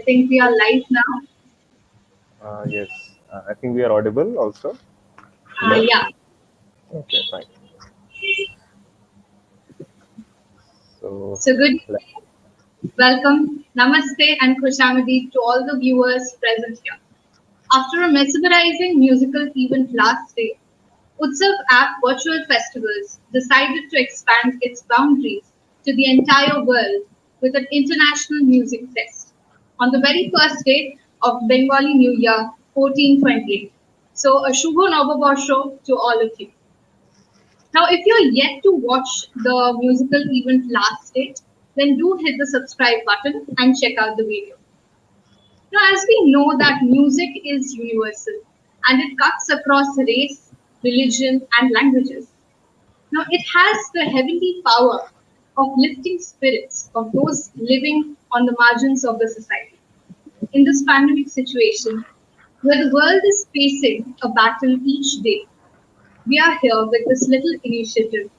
think we are live now. Yes, I think we are audible also. Hello? Yeah. Okay, fine. So good. Welcome, namaste and khushamadi to all the viewers present here. After a mesmerizing musical event last day, Utsav App Virtual Festivals decided to expand its boundaries to the entire world with an international music fest on the very first day of Bengali New Year 1428. So a Shubho Navabor show to all of you. Now, if you're yet to watch the musical event last day, then do hit the subscribe button and check out the video. Now, as we know that music is universal and it cuts across race, religion, and languages. Now, it has the heavenly power of lifting spirits of those living on the margins of the society. In this pandemic situation, where the world is facing a battle each day, we are here with this little initiative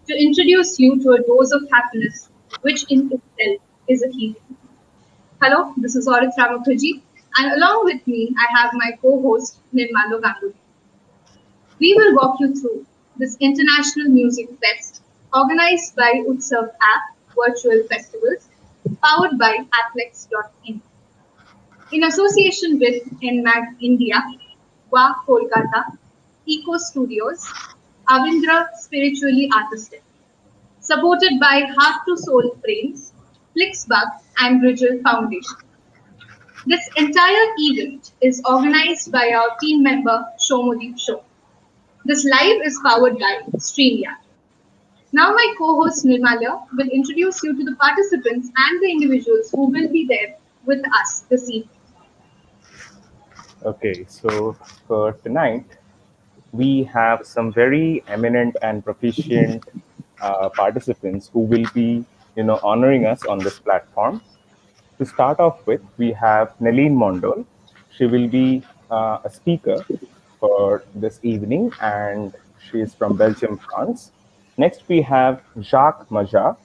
to introduce you to a dose of happiness, which in itself is a healing. Hello, this is Audit Ramaphaji, and along with me, I have my co-host Nilene Mondal. We will walk you through this international music fest organized by Utsav App Virtual Festivals, powered by Atlex.in. In association with NMAG India, WA Kolkata, Eco Studios, Avindra Spiritually Artistic, supported by Heart to Soul Frames, Flixbug, and Bridgel Foundation. This entire event is organized by our team member Shomodip Show. This live is powered by StreamYard. Now my co-host Nirmalya will introduce you to the participants and the individuals who will be there with us this evening. Okay, so for tonight, we have some very eminent and proficient participants who will be, honoring us on this platform. To start off with, we have Nilene Mondal. She will be a speaker for this evening, and she is from Belgium, France. Next, we have Jacques Madjar.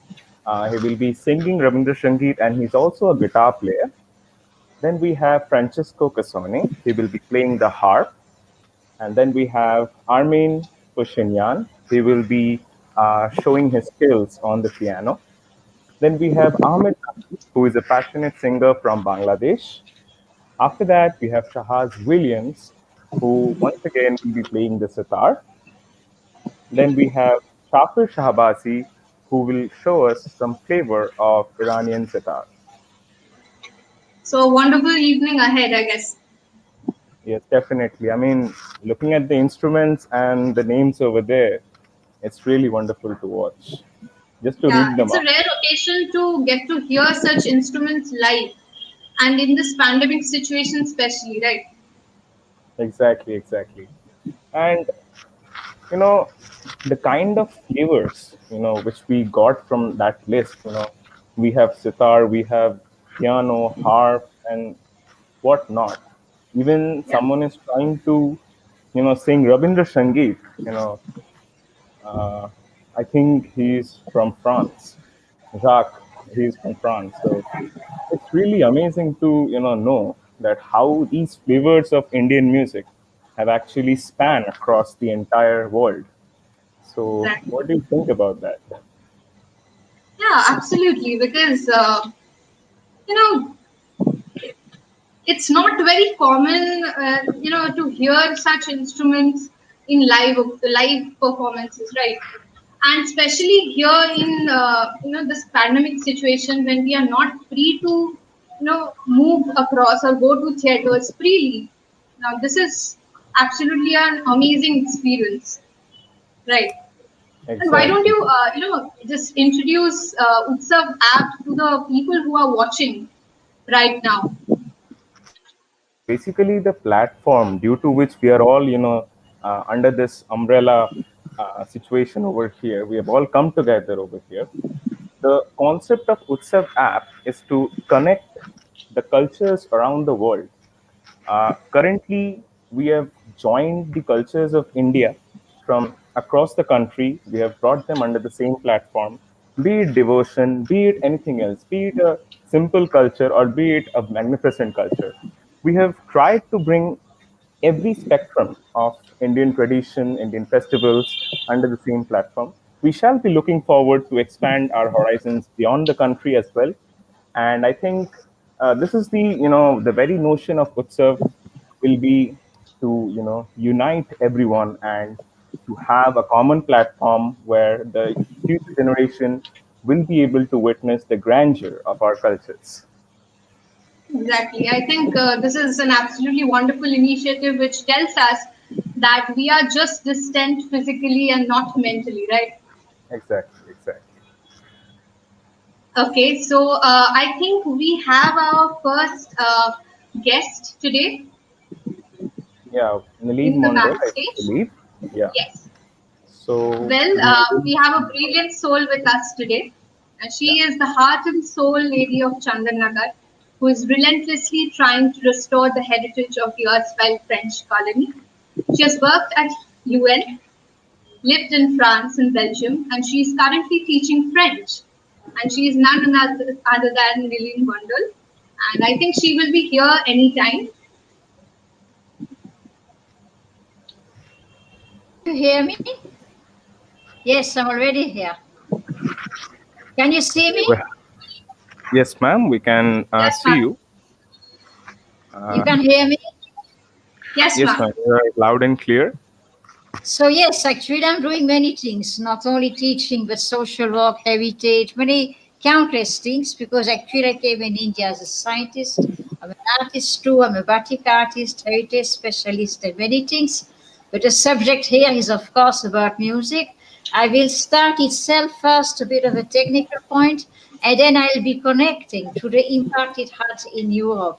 He will be singing Rabindra Sangeet, and he's also a guitar player. Then we have Francesco Cassone. He will be playing the harp. And then we have Armen Puchinayan. He will be showing his skills on the piano. Then we have Ahmed, who is a passionate singer from Bangladesh. After that, we have Shahbaz Williams, who once again will be playing the sitar. Then we have Shahbazi, who will show us some flavor of Iranian sitar. So a wonderful evening ahead, I guess. Yes, definitely. I mean, looking at the instruments and the names over there, it's really wonderful to watch. Just to read them it's a rare occasion to get to hear such instruments live, and in this pandemic situation especially, right? Exactly. And, the kind of flavors, which we got from that list, we have sitar, we have piano, harp, and whatnot. Even someone is trying to, sing Rabindra Sangeet, I think he's from France. Jacques, he's from France. So it's really amazing to know that how these flavors of Indian music have actually spanned across the entire world. So Exactly. what do you think about that? Yeah, absolutely. Because you know, it's not very common, to hear such instruments in live performances, right? And especially here in this pandemic situation when we are not free to move across or go to theaters freely. Now this is absolutely an amazing experience, right? And why don't Exactly. you just introduce Utsav app to the people who are watching right now? Basically, the platform due to which we are all, under this umbrella situation over here, we have all come together over here. The concept of Utsav app is to connect the cultures around the world. Currently, we have joined the cultures of India from across the country. We have brought them under the same platform be it devotion, be it anything else, be it a simple culture or be it a magnificent culture. We have tried to bring every spectrum of Indian tradition, Indian festivals under the same platform. We shall be looking forward to expand our horizons beyond the country as well. And I think this is the the very notion of Utsav will be to unite everyone and to have a common platform where the future generation will be able to witness the grandeur of our cultures. Exactly. I think this is an absolutely wonderful initiative which tells us that we are just distant physically and not mentally, right? Exactly, exactly. Okay, so I think we have our first guest today Yeah, Nilene in the Mondal, I backstage. believe. Yeah. Yes. So, Well, Nilene, we have a brilliant soul with us today. yeah. She is the heart and soul lady of Chandanagar, who is relentlessly trying to restore the heritage of the erstwhile French colony. She has worked at UN, lived in France and Belgium, and she is currently teaching French. And she is none other than Nilene Mondal. And I think she will be here anytime. You hear me? Yes, I'm already here. Can you see me? Well, yes, ma'am, we can Yes, see ma'am. you. You can hear me? Yes, Yes, ma'am. ma'am, you are loud and clear. So yes, actually I'm doing many things, not only teaching, but social work, heritage, many countless things, because actually I came in India as a scientist. I'm an artist too, I'm a batik artist, heritage specialist, and many things. But the subject here is of course about music. I will start itself first a bit of a technical point, and then I'll be connecting to the impact it had in Europe,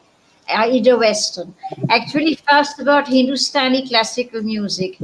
in the Western. Actually, first about Hindustani classical music,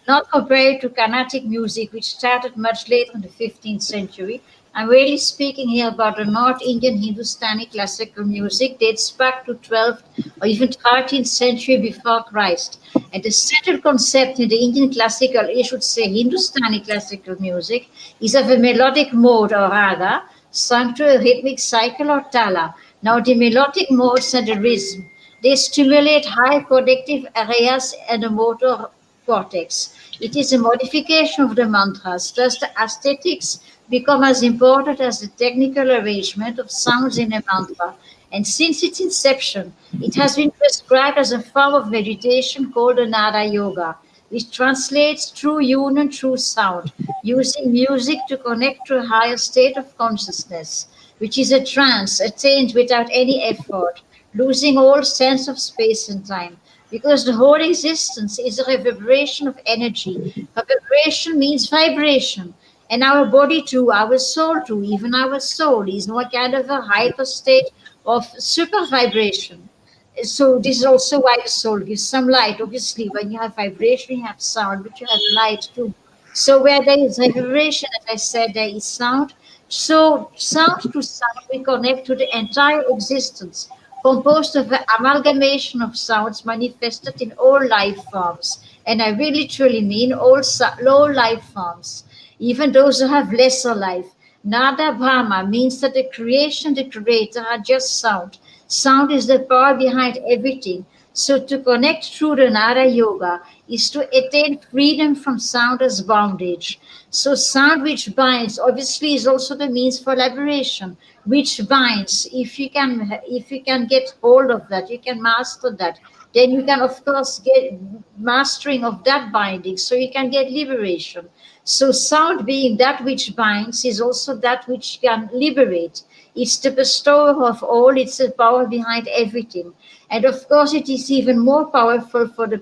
not compared to Carnatic music, which started much later in the 15th century. I'm really speaking here about the North Indian Hindustani classical music, dates back to 12th or even 13th century before Christ. And the central concept in the Indian classical, I should say Hindustani classical music, is of a melodic mode or raga, sung to a rhythmic cycle or tala. Now, the melodic modes and the rhythm, they stimulate high cognitive areas and the motor cortex. It is a modification of the mantras, thus the aesthetics become as important as the technical arrangement of sounds in a mantra. And since its inception, it has been prescribed as a form of meditation called the Nada Yoga, which translates true union, true sound, using music to connect to a higher state of consciousness, which is a trance attained without any effort, losing all sense of space and time. Because the whole existence is a reverberation of energy. Reverberation means vibration. And our body too, our soul too, even our soul is in what kind of a hyper state of super vibration. So this is also why the soul gives some light. Obviously, when you have vibration, you have sound, but you have light too. So where there is vibration, as I said, there is sound. So sound to sound, we connect to the entire existence, composed of an amalgamation of sounds manifested in all life forms. And I really truly mean all life forms, even those who have lesser life. Nada Brahma means that the creation, the creator, are just sound. Sound is the power behind everything. So to connect through the Nada Yoga is to attain freedom from sound as bondage. So sound which binds obviously is also the means for liberation, which binds. If you can get hold of that, you can master that. Then you can of course get mastering of that binding, so you can get liberation. So sound being that which binds is also that which can liberate. It's the bestower of all, it's the power behind everything. And of course, it is even more powerful for the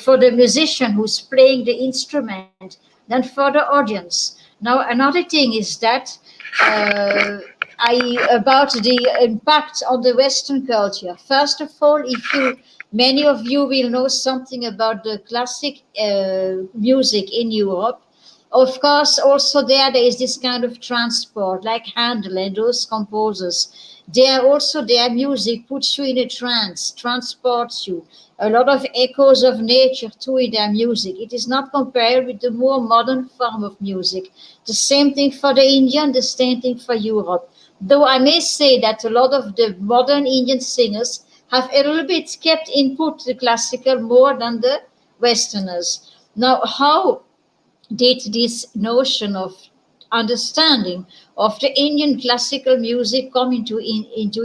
for the musician who's playing the instrument than for the audience. Now, another thing is that uh, about the impact on the Western culture. First of all, if you many of you will know something about the classic music in Europe. Of course, also there is this kind of transport, like Handel and those composers. They are also their music puts you in a trance, transports you. a lot of echoes of nature too in their music. It is not compared with the more modern form of music. The same thing for the Indian, the same thing for Europe. Though I may say that a lot of the modern Indian singers have a little bit kept input to classical more than the Westerners. Now, how did this notion of understanding of the Indian classical music come into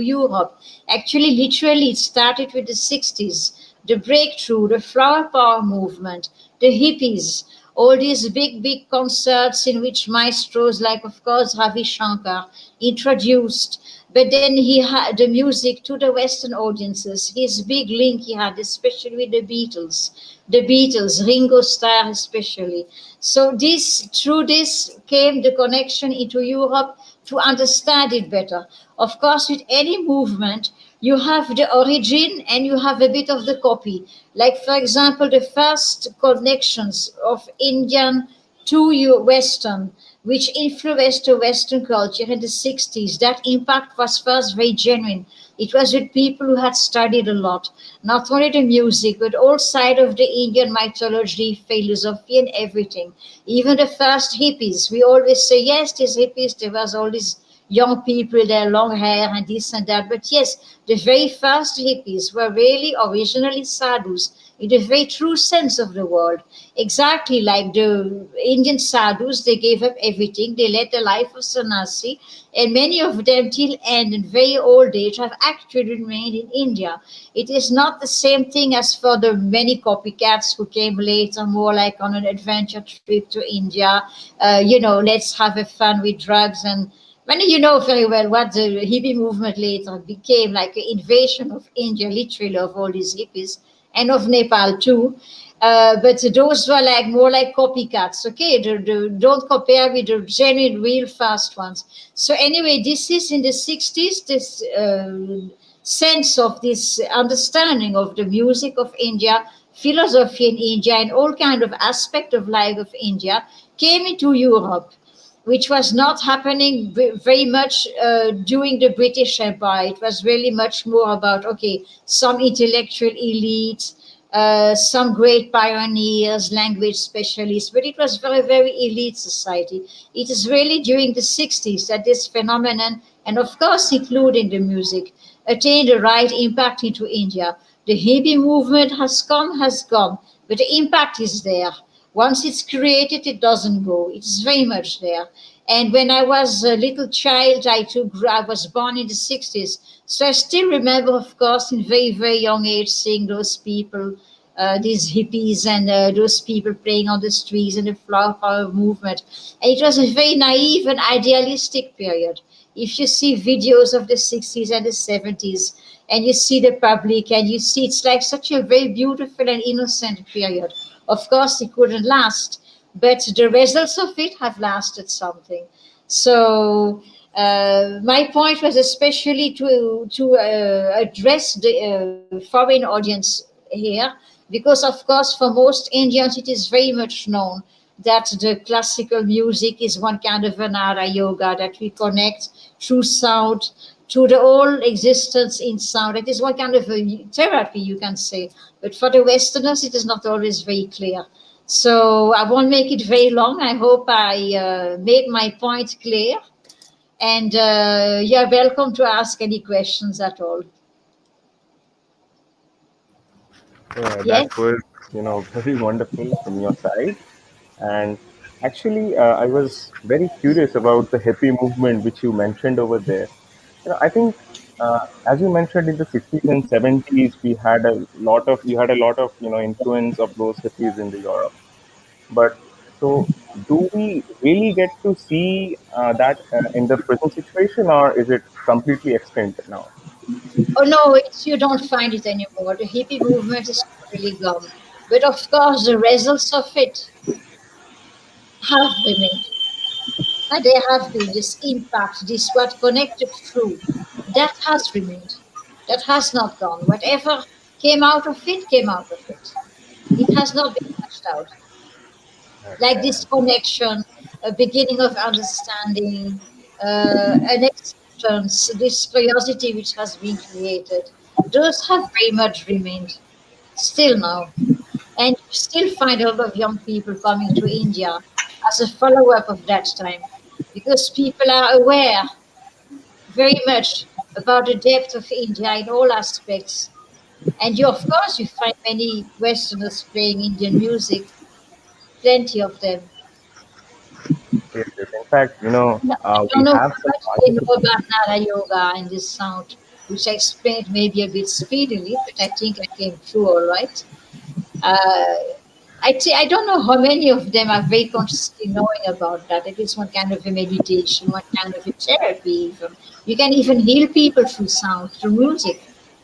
Europe? Actually, literally, it started with the 60s, the breakthrough, the flower power movement, the hippies, all these big concerts in which maestros like, of course, Ravi Shankar introduced. But then he had the music to the Western audiences. His big link he had, especially with the Beatles, Ringo Starr especially. So this, through this came the connection into Europe to understand it better. Of course, with any movement, you have the origin and you have a bit of the copy. Like, for example, the first connections of Indian to Western, which influenced the Western culture in the 60s. That impact was first very genuine. It was with people who had studied a lot, not only the music, but all side of the Indian mythology, philosophy, and everything. Even the first hippies, we always say, yes, these hippies, there was all these young people, their long hair and this and that. But yes, the very first hippies were really originally sadhus in the very true sense of the word. Exactly like the Indian sadhus, they gave up everything. They led the life of sannyasi, and many of them till end in very old age have actually remained in India. It is not the same thing as for the many copycats who came later, more like on an adventure trip to India. Let's have a fun with drugs and when you know very well what the hippie movement later became, like an invasion of India, literally, of all these hippies, and of Nepal too. But those were like more like copycats. Okay, don't compare with the genuine, real fast ones. So anyway, this is in the 60s. This sense of this understanding of the music of India, philosophy in India, and all kind of aspect of life of India came into Europe, which was not happening very much during the British Empire. It was really much more about, okay, some intellectual elite, some great pioneers, language specialists, but it was very elite society. It is really during the 60s that this phenomenon, and of course including the music, attained the right impact into India. The hippie movement has come, has gone, but the impact is there. Once it's created, it doesn't go. It's very much there. And when I was a little child, I was born in the 60s. So I still remember, of course, in very young age, seeing those people, these hippies and those people playing on the streets and the flower power movement. And it was a very naive and idealistic period. If you see videos of the 60s and the 70s, and you see the public, and you see it's like such a very beautiful and innocent period. Of course, it couldn't last, but the results of it have lasted something. So my point was especially to address the foreign audience here, because of course for most Indians it is very much known that the classical music is one kind of Vanara yoga, that we connect through sound to the whole existence in sound. It is one kind of a therapy, you can say. But for the Westerners, it is not always very clear. So I won't make it very long. I hope I made my point clear. And you're welcome to ask any questions at all. Yes? That was, very wonderful from your side. And actually, I was very curious about the hippie movement which you mentioned over there. I think, as you mentioned, in the 60s and 70s, you had a lot of, influence of those hippies in the Europe. But so, do we really get to see that in the present situation, or is it completely extinct now? Oh no, you don't find it anymore. The hippie movement is really gone. But of course, the results of it have remained. And there have been this impact, this what connected through. That has remained. That has not gone. Whatever came out of it, came out of it. It has not been flushed out. Like Okay. this connection, a beginning of understanding, an acceptance, this curiosity which has been created. Those have very much remained. still now. And you still find a lot of young people coming to India as a follow-up of that time, because people are aware very much about the depth of India in all aspects. And you, of course, you find many Westerners playing Indian music, plenty of them. Yes, yes. In fact, I don't we know have how some much they know participants. about Nara Yoga and this sound, which I explained maybe a bit speedily, but I think I came through all right. Uh, I don't know how many of them are very consciously knowing about that. It is one kind of a meditation, one kind of a therapy, even. You can even heal people through sound, through music.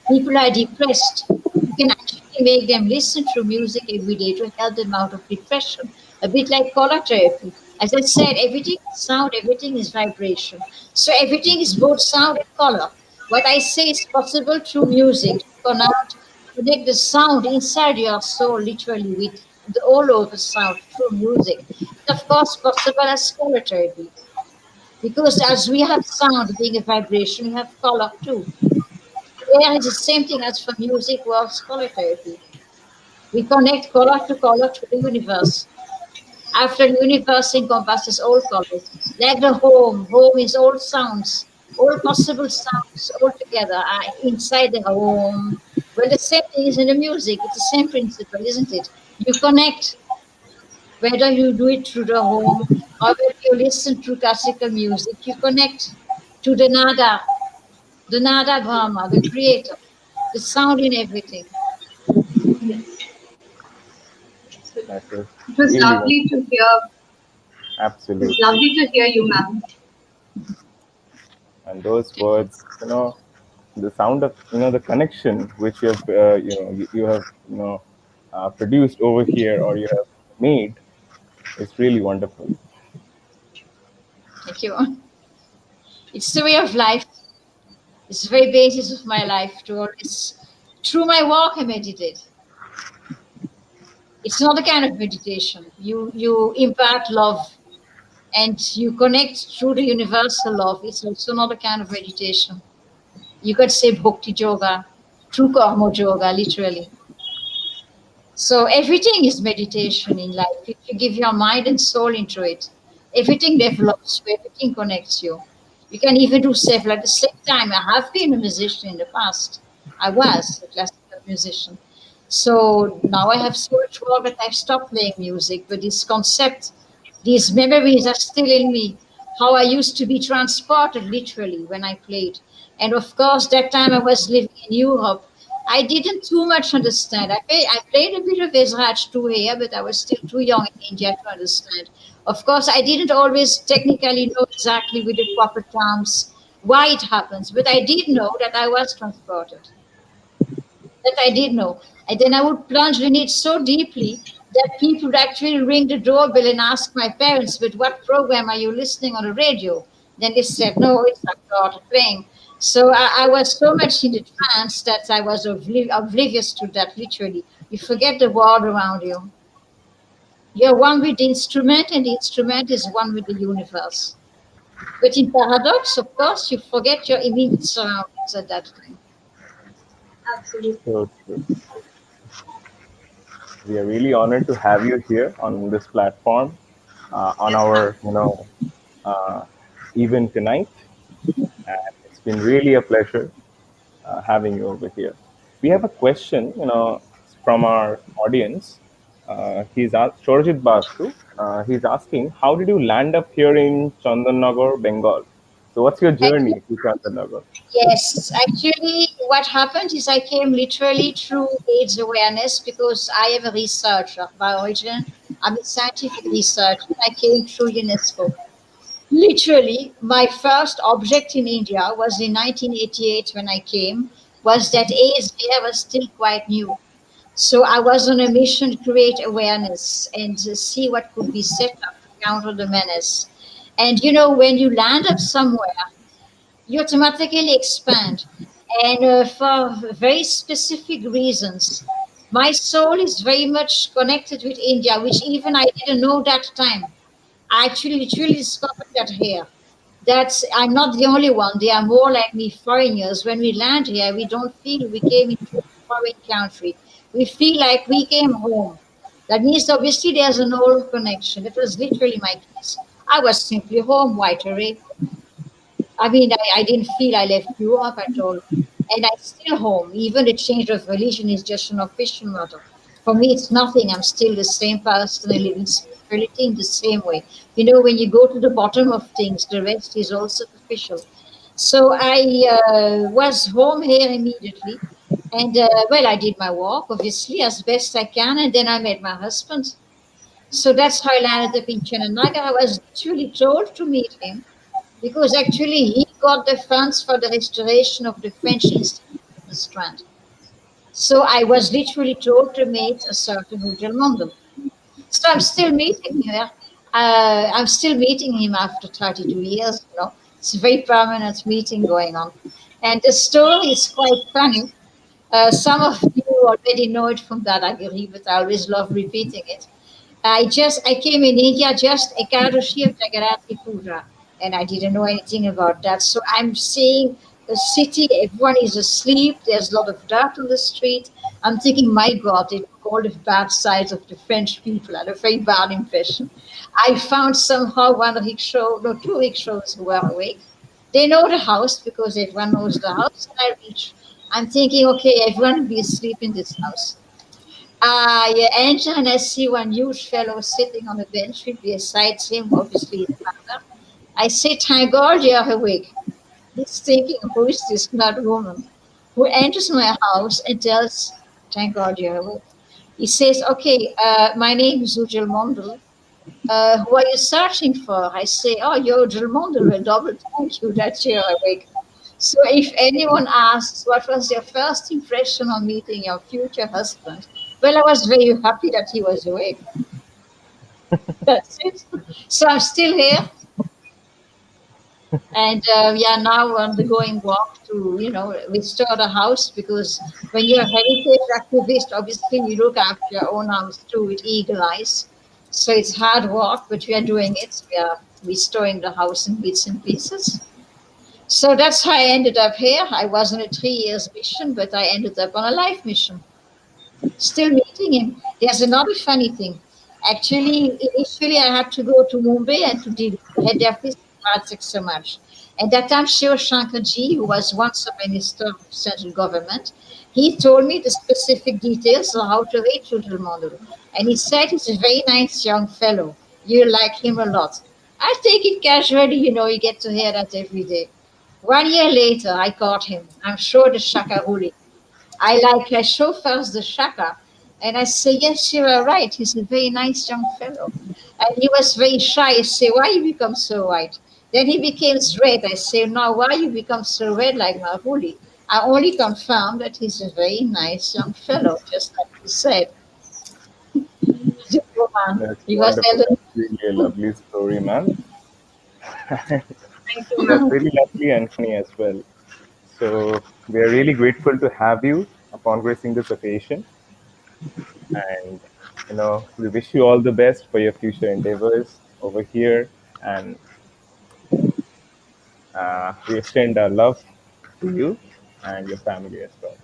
People are depressed. You can actually make them listen to music every day to help them out of depression, a bit like color therapy. As I said, everything is sound, everything is vibration. So everything is both sound and color. What I say is possible through music to connect the sound inside your soul, literally, with the all over sound through music. It's of course possible as color therapy. Because as we have sound being a vibration, we have color too. Air is the same thing as for music works color therapy. We connect color to the universe. After the universe encompasses all colors, like the home. Home is all sounds, all possible sounds all together are inside the home. Well, the same thing is in the music. It's the same principle, isn't it? You connect, whether you do it through the home or whether you listen to classical music, you connect to the nada Brahma, the creator, the sound in everything. Yes. So That is it was really wonderful. lovely to hear. It was Absolutely. lovely to hear you, ma'am. And those words, the sound of, the connection which you have, you have, produced over here, or you have made, is really wonderful. Thank you. It's the way of life. It's the very basis of my life to always, through my walk, I meditate. It's not a kind of meditation. You impart love and you connect through the universal love. It's also not a kind of meditation. You could say bhakti yoga, true karma yoga, literally. So everything is meditation in life. If you give your mind and soul into it, everything develops you, everything connects you. You can even do several at the same time. I have been a musician in the past. I was a classical musician. So now I have so much work that I've stopped playing music. But this concept, these memories are still in me. How I used to be transported literally when I played. And of course, that time I was living in Europe. I didn't too much understand. I played a bit of Ezraj too here, but I was still too young in India to understand. Of course, I didn't always technically know exactly with the proper terms why it happens, but I did know that I was transported. That I did know. And then I would plunge in it so deeply that people would actually ring the doorbell and ask my parents, but what program are you listening on the radio? Then they said, no, it's not daughter playing. So I was so much in the trance that I was oblivious to that, literally. You forget the world around you. You're one with the instrument, and the instrument is one with the universe. But in paradox, of course, you forget your immediate surroundings at that time. Absolutely. So true. We are really honored to have you here on this platform, on Yes, ma'am. our, uh, event tonight. And it's been really a pleasure having you over here. We have a question, from our audience. He's asked Shorjit Basu. He's asking, how did you land up here in Chandannagar, Bengal? So, what's your journey to Chandannagar? Yes, actually, what happened is I came literally through AIDS awareness because I am a researcher by origin. I'm a scientific researcher. I came through UNESCO. Literally, my first object in India was in 1988 when I came, was that AIDS there was still quite new. So I was on a mission to create awareness and to see what could be set up to counter the menace. And when you land up somewhere, you automatically expand. And for very specific reasons, my soul is very much connected with India, which even I didn't know that time. I actually literally discovered that here. That's I'm not the only one. There are more like me foreigners. When we land here, we don't feel we came into a foreign country. We feel like we came home. That means obviously there's an old connection. That was literally my case. I was simply home right away. I mean, I didn't feel I left Europe at all. And I'm still home. Even the change of religion is just an official matter. For me, it's nothing. I'm still the same person and living spirituality in the same way. You know, when you go to the bottom of things, the rest is all superficial. So I was home here immediately. And well, I did my work, obviously, as best I can. And then I met my husband. So that's how I landed up in Chenanaga. I was actually told to meet him because actually he got the funds for the restoration of the French Institute of the Strand. So I was literally told to meet a certain Ujjwal Mondal. So I'm still meeting him. I'm still meeting him after 32 years. You know, it's a very permanent meeting going on, and the story is quite funny. Some of you already know it from Dadagiri, but I always love repeating it. I came in India just Ekadashi of Jagannath Puja, and I didn't know anything about that. So I'm seeing the city, everyone is asleep. There's a lot of dirt on the street. I'm thinking, my God, they took all the bad sides of the French people. I had a very bad impression. I found somehow one rickshaw, no, two rickshaws who were awake. They know the house because everyone knows the house. And I reach. I'm thinking, okay, everyone will be asleep in this house. I enter and I see one huge fellow sitting on a bench with beside him, obviously his mother. I say, thank God you're awake. He's thinking, who is this mad woman who enters my house and tells, thank God you're awake. He says, okay, my name is Ujjwal Mondal. Who are you searching for? I say, oh, you're Ujjwal Mondal. Well, double thank you that you're awake. So if anyone asks, what was your first impression on meeting your future husband? Well, I was very happy that he was awake. That's it. So I'm still here. And we are now undergoing work to, restore the house because when you're a heritage activist, obviously you look after your own house too with eagle eyes. So it's hard work, but we are doing it. We are restoring the house in bits and pieces. So that's how I ended up here. I was on a 3 years mission, but I ended up on a life mission. Still meeting him. There's another funny thing. Actually, initially I had to go to Mumbai and to Delhi, head their politics so much. And that time, Shiv Shankarji, who was once a minister of central government, he told me the specific details of how to reach Ujjwal Mondal. And he said he's a very nice young fellow. You'll like him a lot. I take it casually, you get to hear that every day. 1 year later, I caught him. I'm sure the Shaka ruling. I show first the Shaka, and I say, yes, you are right. He's a very nice young fellow. And he was very shy. I say, why you become so white? Then he becomes red. I say, now why you become so red like Mahuli? I only confirm that he's a very nice young fellow, just like you said. That's He was wonderful. elder. That's really a lovely story, man. Thank you, That's ma'am. really lovely and funny as well. So we are really grateful to have you upon gracing this occasion, and we wish you all the best for your future endeavors over here, and we extend our love to you and your family as well.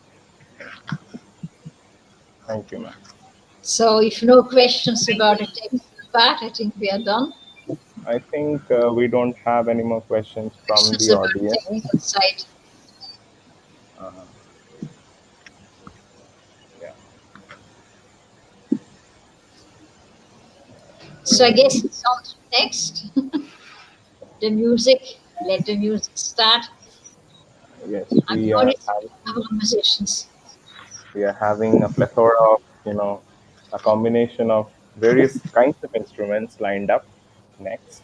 Thank you, ma'am. So if no questions Thank about you. the technical part, I think we are done. I think we don't have any more questions from Questions the about the audience. technical side. Uh, yeah. So I So guess it's on to next. The music, let the music start. yes, I'm calling our musicians. we are having a plethora of a combination of various kinds of instruments lined up next,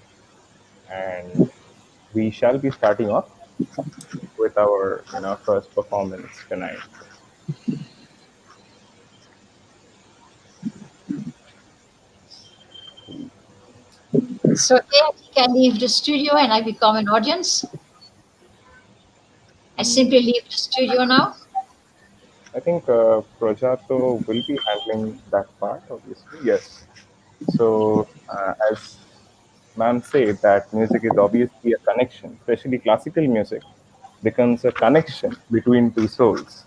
and we shall be starting off with our first performance tonight. So okay, I think I leave the studio and I become an audience. I simply leave the studio now. I think Projato will be handling that part, obviously. Yes. So, as ma'am said, that music is obviously a connection, especially classical music becomes a connection between two souls.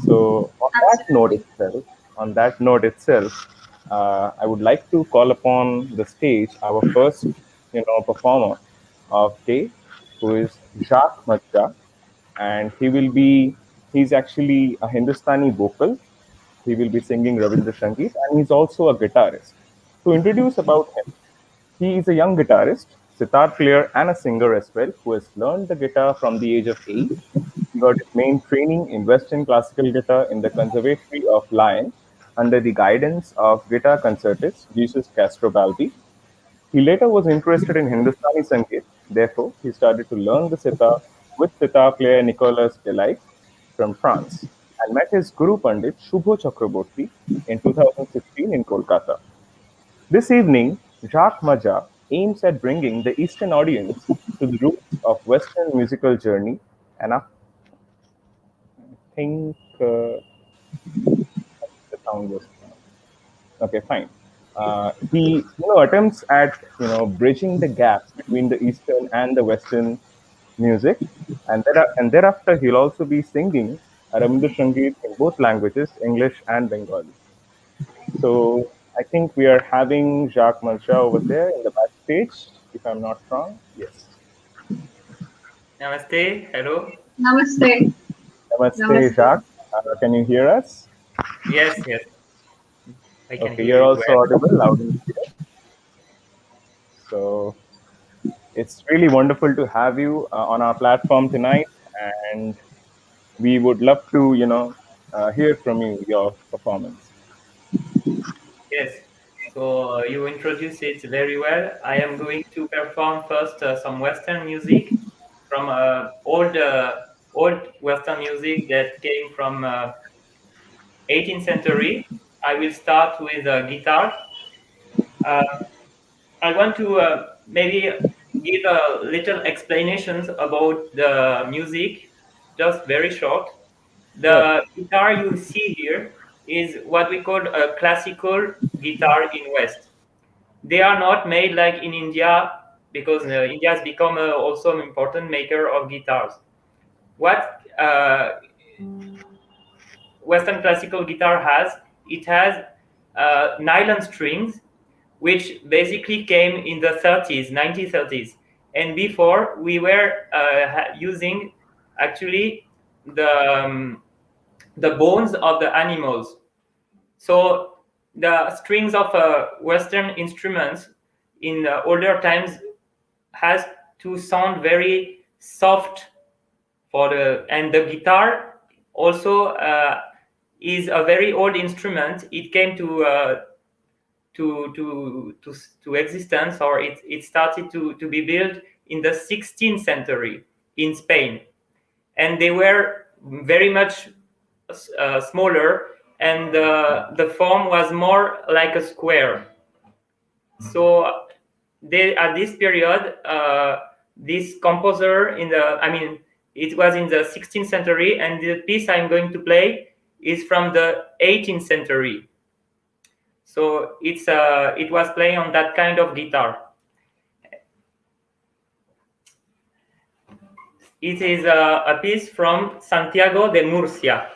So Absolutely. on that note itself, I would like to call upon the stage our first, performer of day, who is Jacques Madjar, and he's actually a Hindustani vocal. He will be singing Rabindra Sangeet, and he's also a guitarist. To introduce about him, he is a young guitarist, sitar player, and a singer as well, who has learned the guitar from the age of 8. He got his main training in Western classical guitar in the Conservatory of Lyon under the guidance of guitar concertist Jesus Castrobaldi. He later was interested in Hindustani Sangeet, therefore, he started to learn the sitar with sitar player Nicolas Delay from France and met his Guru Pandit Shubho Chakraborty in 2016 in Kolkata. This evening, Jacques Madjar aims at bringing the Eastern audience to the roots of Western musical journey, and I think the sound was okay. Fine. He, attempts at bridging the gap between the Eastern and the Western music, and thereafter he'll also be singing Rabindra Sangeet in both languages, English and Bengali. So I think we are having Jacques Madjar over there in the backstage, if I'm not wrong. Yes. Namaste. Hello. Namaste. Namaste, Namaste. Jacques. Can you hear us? Yes, yes. I can Okay, hear you're you also well. audible, loud and clear. So it's really wonderful to have you on our platform tonight, and we would love to, hear from you, your performance. Yes. So you introduced it very well. I am going to perform first some Western music from old Western music that came from 18th century. I will start with guitar. Uh, I want to maybe give a little explanations about the music, just very short. Sure. The guitar you see here is what we call a classical guitar in West. They are not made like in India because India has become also an important maker of guitars. What Western classical guitar has, it has nylon strings, which basically came in the 30s, 1930s. And before, we were using actually the, um, the bones of the animals. So the strings of Western instruments in older times has to sound very soft for the, and the guitar also is a very old instrument. It came to existence, or it started to be built in the 16th century in Spain, and they were very much smaller, and the form was more like a square. So they, at this period, this composer in the, I mean, it was in the 16th century, and the piece I'm going to play is from the 18th century. So it was playing on that kind of guitar. It is a piece from Santiago de Murcia.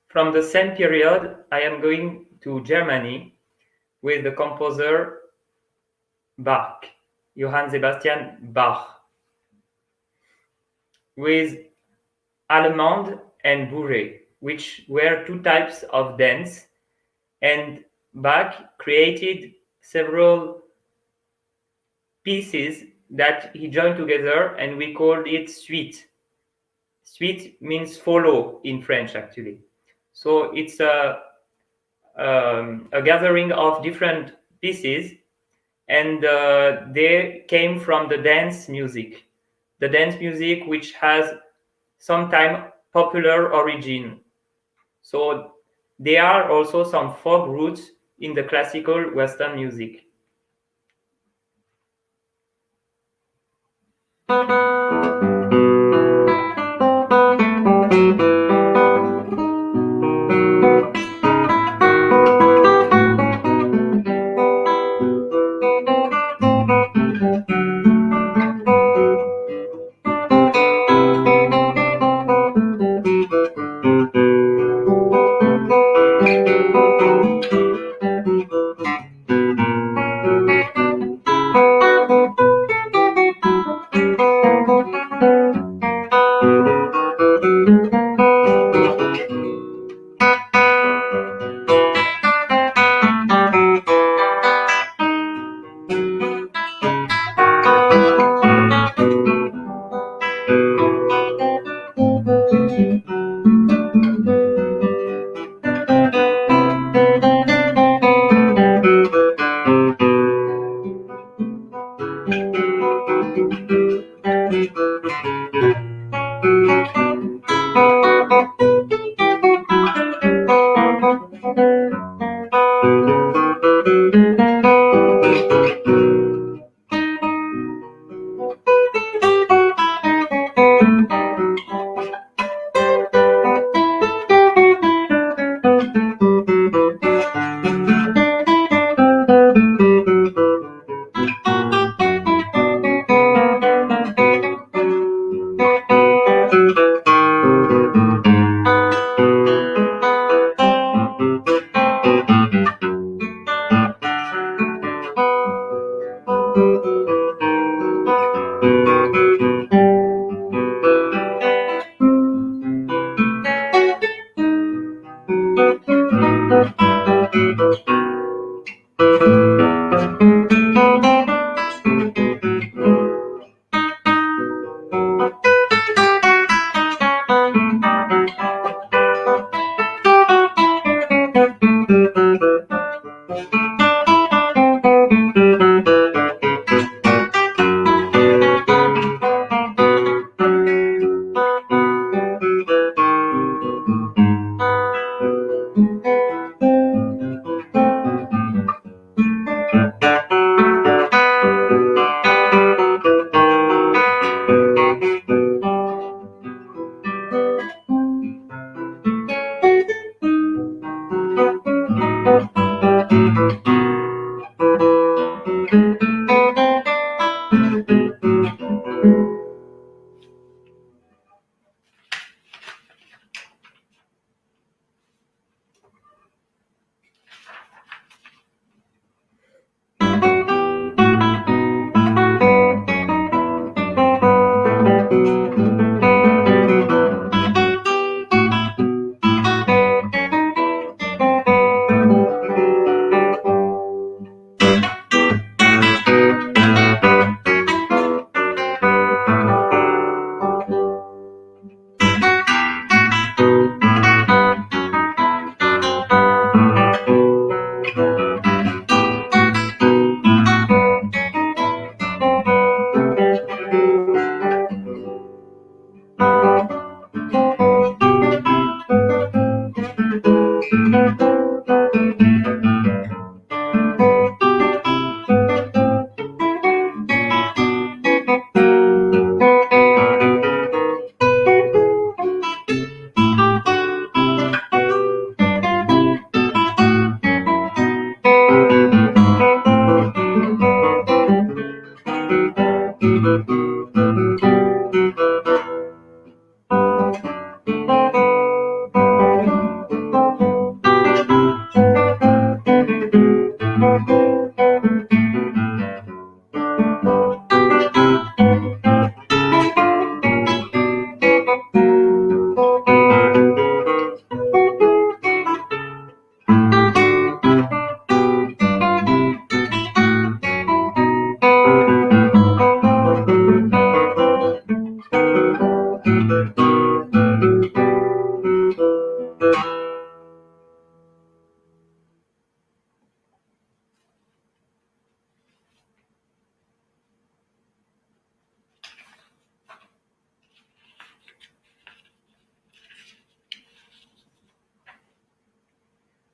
from the same period, I am going to Germany with the composer Bach, Johann Sebastian Bach, with Allemande and Bourrée, which were two types of dance, and Bach created several pieces that he joined together, and we called it suite. Suite means follow in French, actually. So it's a gathering of different pieces, and they came from the dance music. The dance music which has sometimes popular origin. So there are also some folk roots in the classical Western music.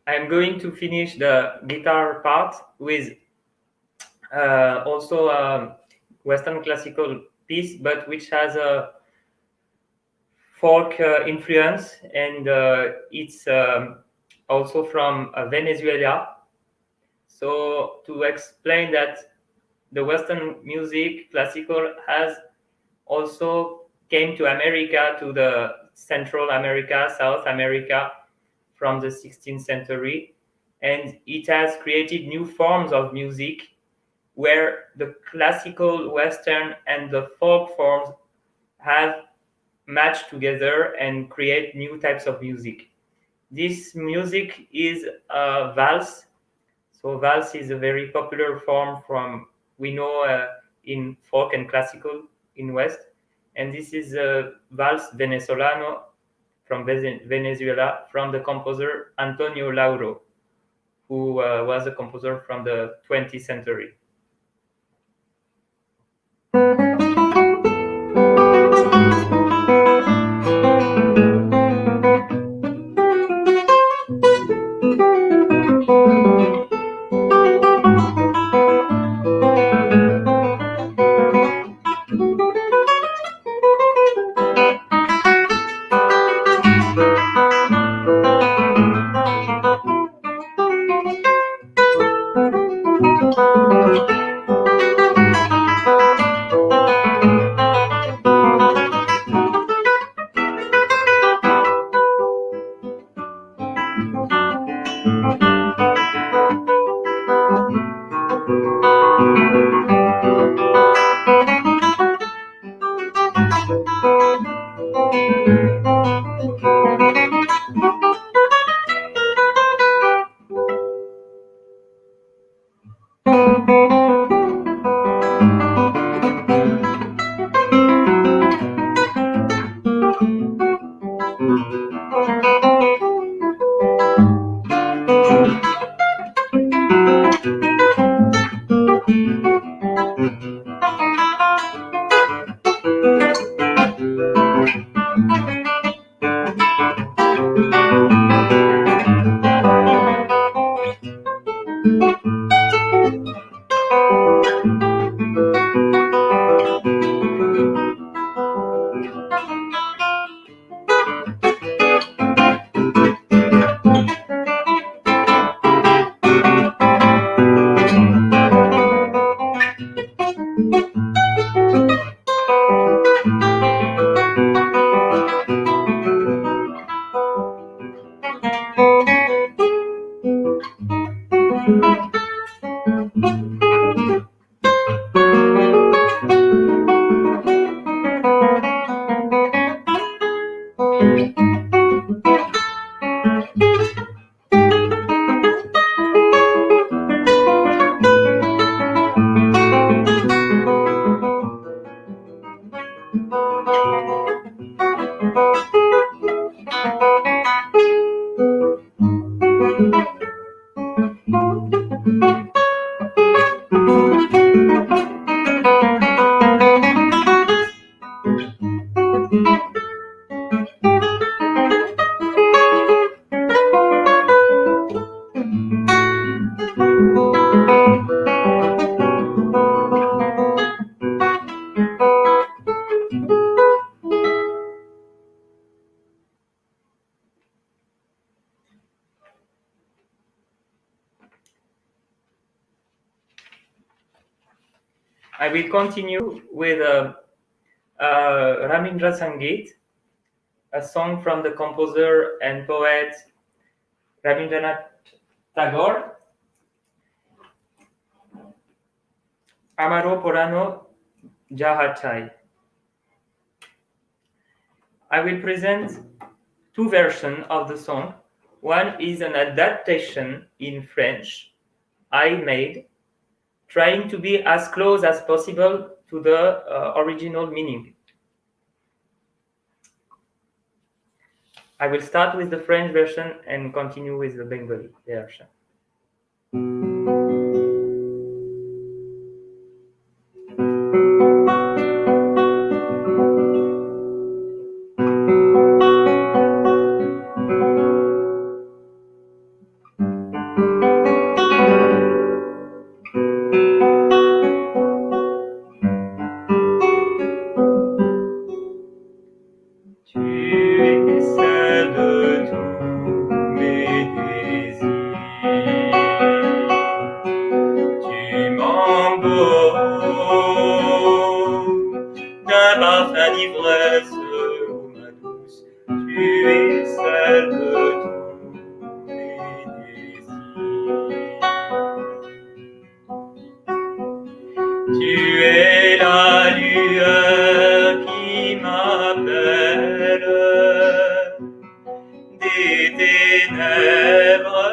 I'm going to finish the guitar part with also a Western classical piece, but which has a folk influence, and it's also from Venezuela. So to explain that the Western music, classical, has also came to America, to the Central America, South America, from the 16th century, and it has created new forms of music where the classical, Western, and the folk forms have matched together and create new types of music. This music is a valse. So valse is a very popular form from we know in folk and classical in West, and this is a valse venezolano from Venezuela from the composer Antonio Lauro, who was a composer from the 20th century. I will continue with Rabindra Sangeet, a song from the composer and poet Rabindranath Tagore. Amaro Porano Jahachai. I will present two versions of the song. One is an adaptation in French I made, trying to be as close as possible to the original meaning. I will start with the French version and continue with the Bengali version. celle de tous mes désirs. Tu es la lueur qui m'appelle des ténèbres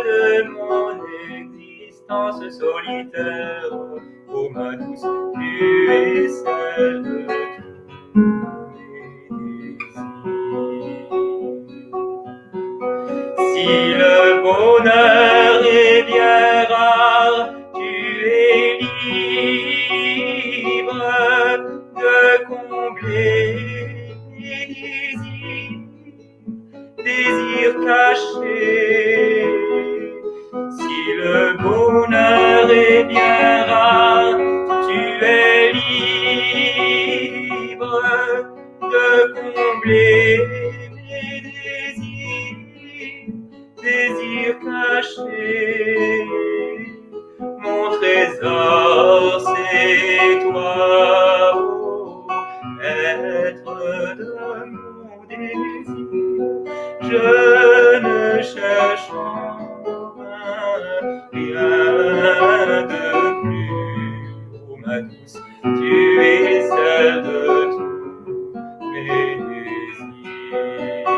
de mon existence solitaire. Oh ma douce, tu es celle de tous mes désirs. Si le bonheur est bien rare, tu es libre de combler mes désirs cachés. Si le bonheur est bien rare, tu es libre de combler mes désirs cachés. Mon trésor, c'est toi, oh, être de mon désir. Je ne cherche en vain rien de plus. Oh ma douce, tu es celle de tous mes désirs.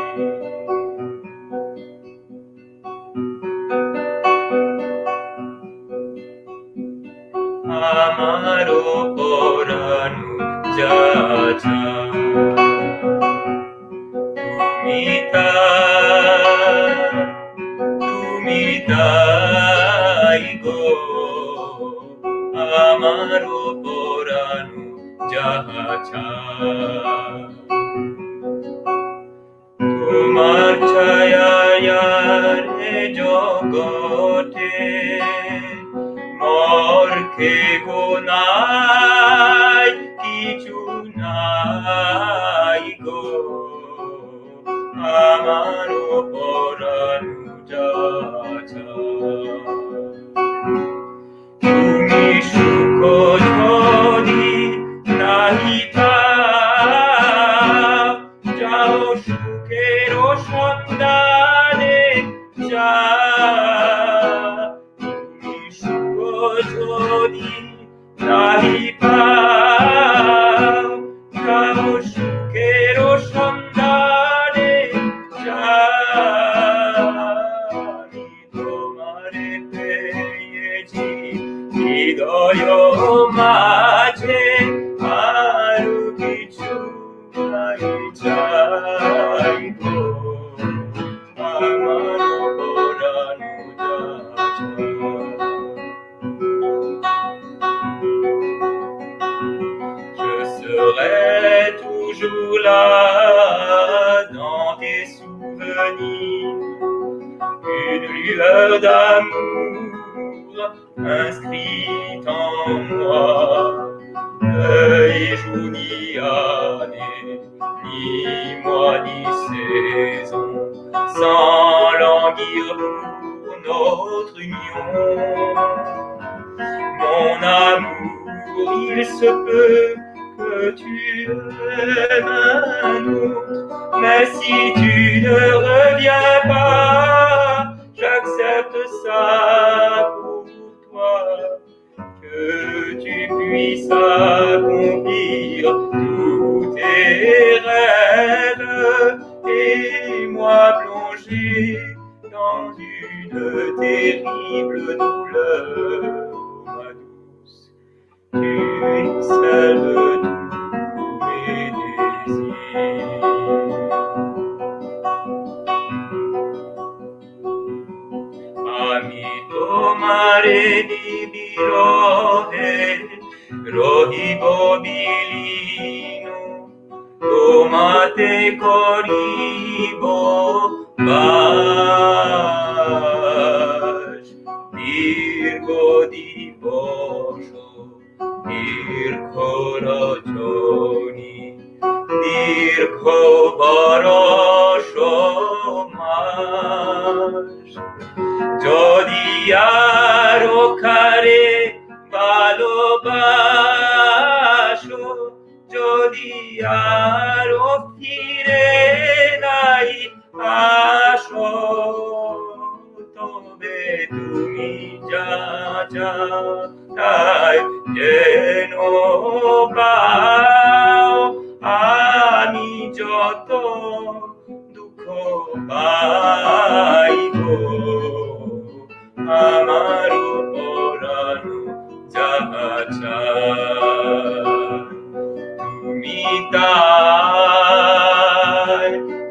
Amaro poranu jaja Tumita igo Amaro poranu jaja Tumar chayayare jogote Mor ke gonai kichu nai go Amaro poranu jaja Tumi shuko jodi nahi ta Jao shukero shondane ja Jodi nahi pa Kao shukero shondane jani tomare peyeji hidoyo maje aru kichu nai jaigo amaro poranu jaja Je serai toujours là dans tes souvenirs, une lueur d'amour inscrite en moi. Œil jour ni année, ni mois ni saison, sans languir pour notre union. Mon amour, il se peut que tu aimes un autre, mais si tu ne reviens pas, j'accepte ça pour toi, que tu puisses accomplir tous tes rêves et moi plonger dans une terrible douleur. Tu es celle de tous mes désirs. Ami tomare di birohe, rohibo bilino, tomate koribo bash, dirgo di bosho. Dirko rajoni, dirko barosho mash. Jodi aro kare balobasho, jodi aro fire joto dukho paibo আমার পরানো যাহা চায়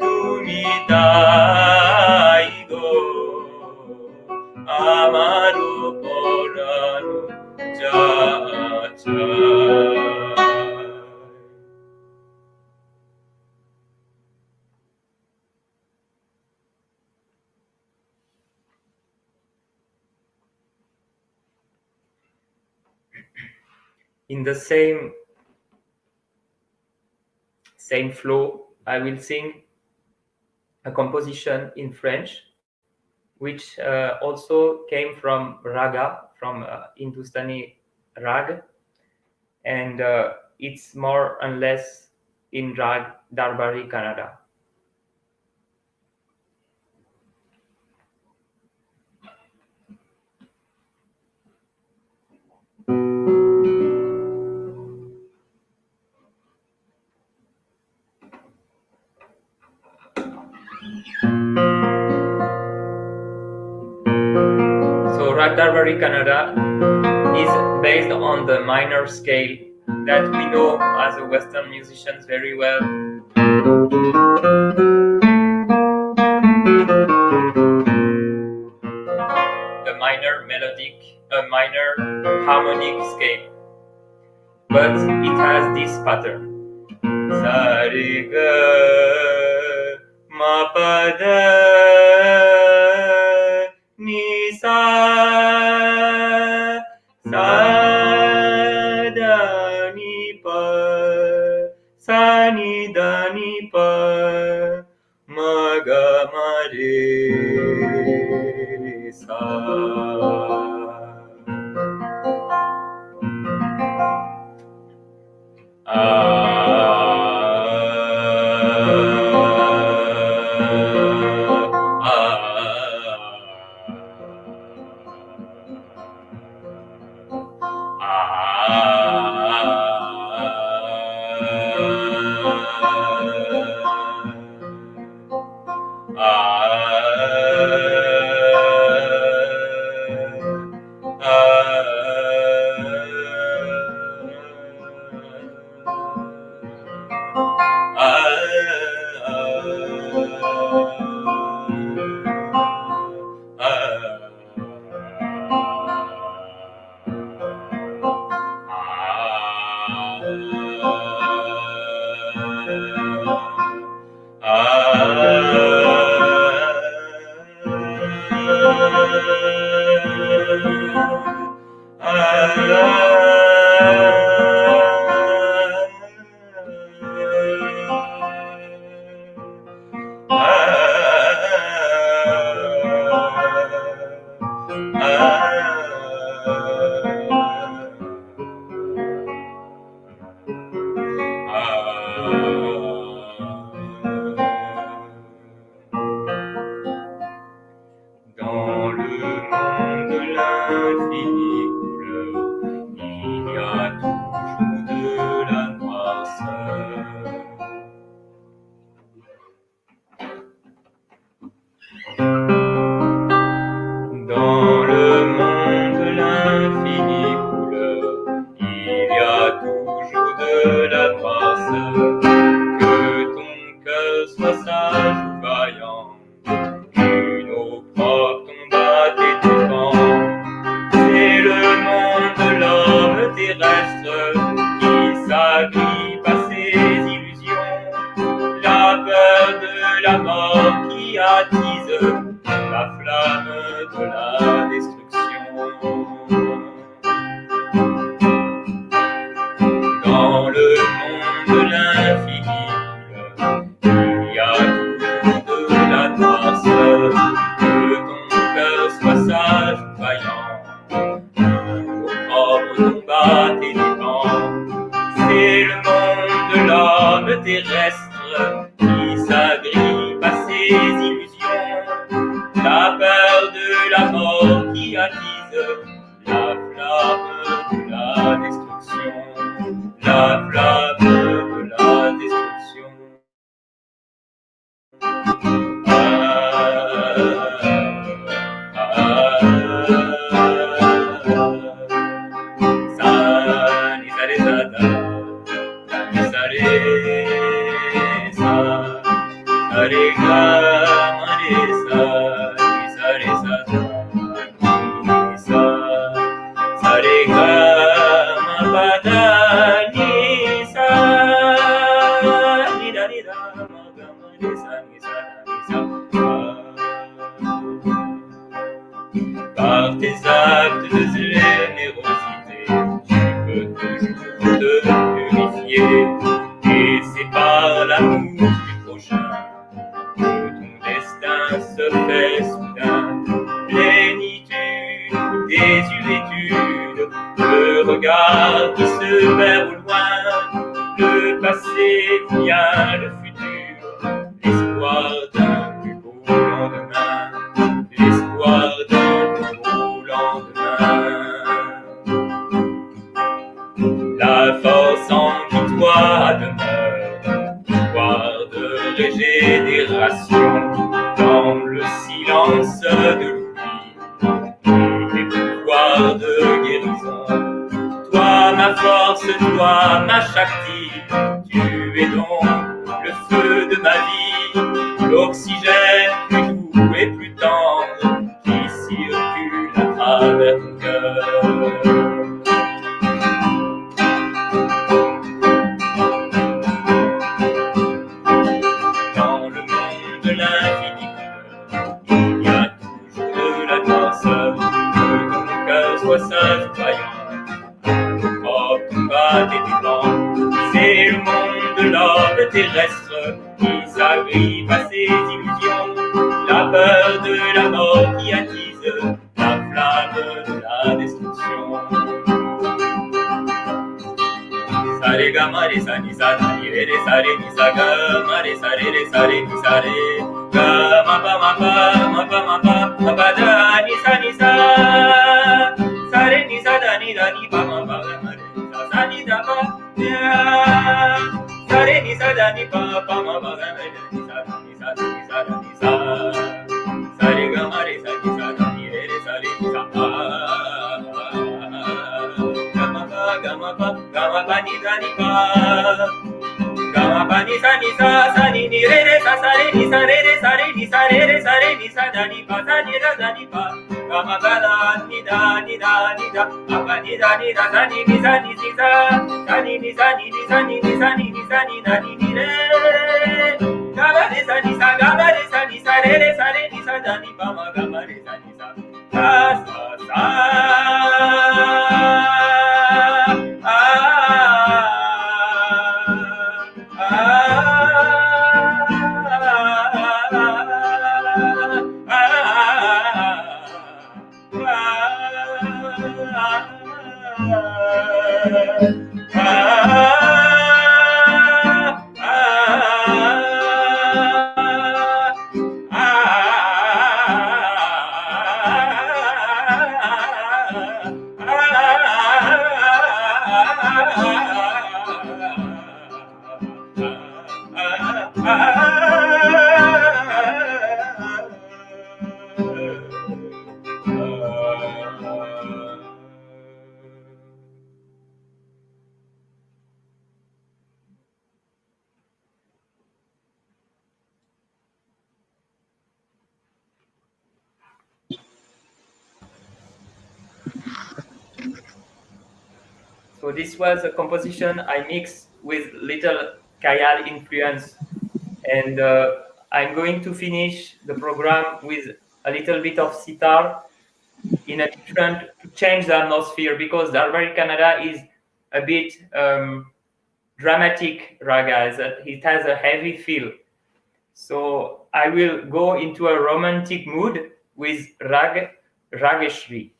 তুমি তাই গো আমার পরানো যাহা চায় In the same flow, I will sing a composition in French, which also came from raga, from Hindustani rag, and it's more and less in rag Darbari Kannada. So Rag Darbari Kannada is based on the minor scale that we know as a Western musicians very well. The minor melodic, minor harmonic scale, but it has this pattern. Sa re ga ma pa da ni sa sa da ni pa sa ni da ni pa ma ga ma re sa. re ga ma re sa ni sa re sa ni sa sa re ga ma pa da ni sa ni da ma ga ma re sa ni sa par tes actes de générosité tu peux toujours te purifier et c'est par l'amour du prochain que ton destin se fait soudain. Plénitude ou désuétude, le regard qui se perd au loin, le passé vient le futur, l'espoir d'un plus beau lendemain, l'espoir d'un plus beau lendemain. La force en qui toi demeure, pouvoir de régénération dans le silence de l'oubli et pouvoir de guérison. Toi ma force, toi ma Shakti, tu es donc le feu de ma vie, l'oxygène plus doux et plus tendre qui circule à travers ton cœur. Sage vaillant, oh, combat tes plans. C'est le monde de l'homme terrestre qui s'agrippe à ses illusions, la peur de la mort qui attise la flamme de la destruction. Sare ga ma re sa ni sa da ni re re sa re ni sa ga ma re sa re ni sa re ga ma pa ma pa ma pa ma pa ma pa da ni sa sa re ni sa da ni pa ma pa ma re sa ni da pa sa re ni sa da ni pa pa ma pa ma re ni sa da ni sa sa re ga ma re sa ni sa da ni re re sa re ni sa ga ma pa ni da ni pa ga ma pa ni sa ni re re sa re ni sa re re sa re ni sa re re sa re ni sa da ni pa sa ni pa ga ma pa da ni da ma pa ni da sa ni sa ni si sa ni sa ni sa ni sa ni sa ni da ni re ga ma re sa ni sa re re ni sa da ni pa ma ga ma re sa ni sa So this was a composition I mixed with little Kayal influence, and I'm going to finish the program with a little bit of sitar in a different to change the atmosphere, because Darbar Canada is a bit dramatic ragas. It has a heavy feel. So I will go into a romantic mood with Rageshri.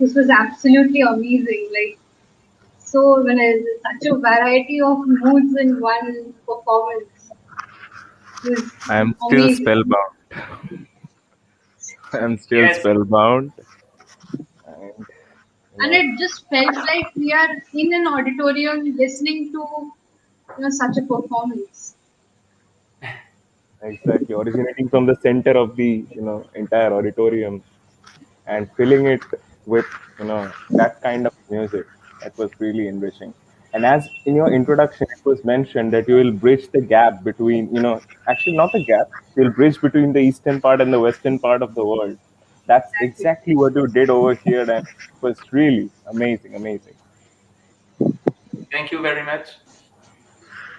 This was absolutely amazing. Like, so when such a variety of moods in one performance. It was I am still amazing. spellbound. I am still Yes, spellbound. And And it just felt like we are in an auditorium listening to such a performance. exactly, originating from the center of the entire auditorium and filling it with that kind of music, that was really enriching. And as in your introduction it was mentioned that you will bridge the gap between, actually not a gap, you'll bridge between the eastern part and the western part of the world. That's Exactly. exactly what you did over here, and it was really amazing. thank you very much.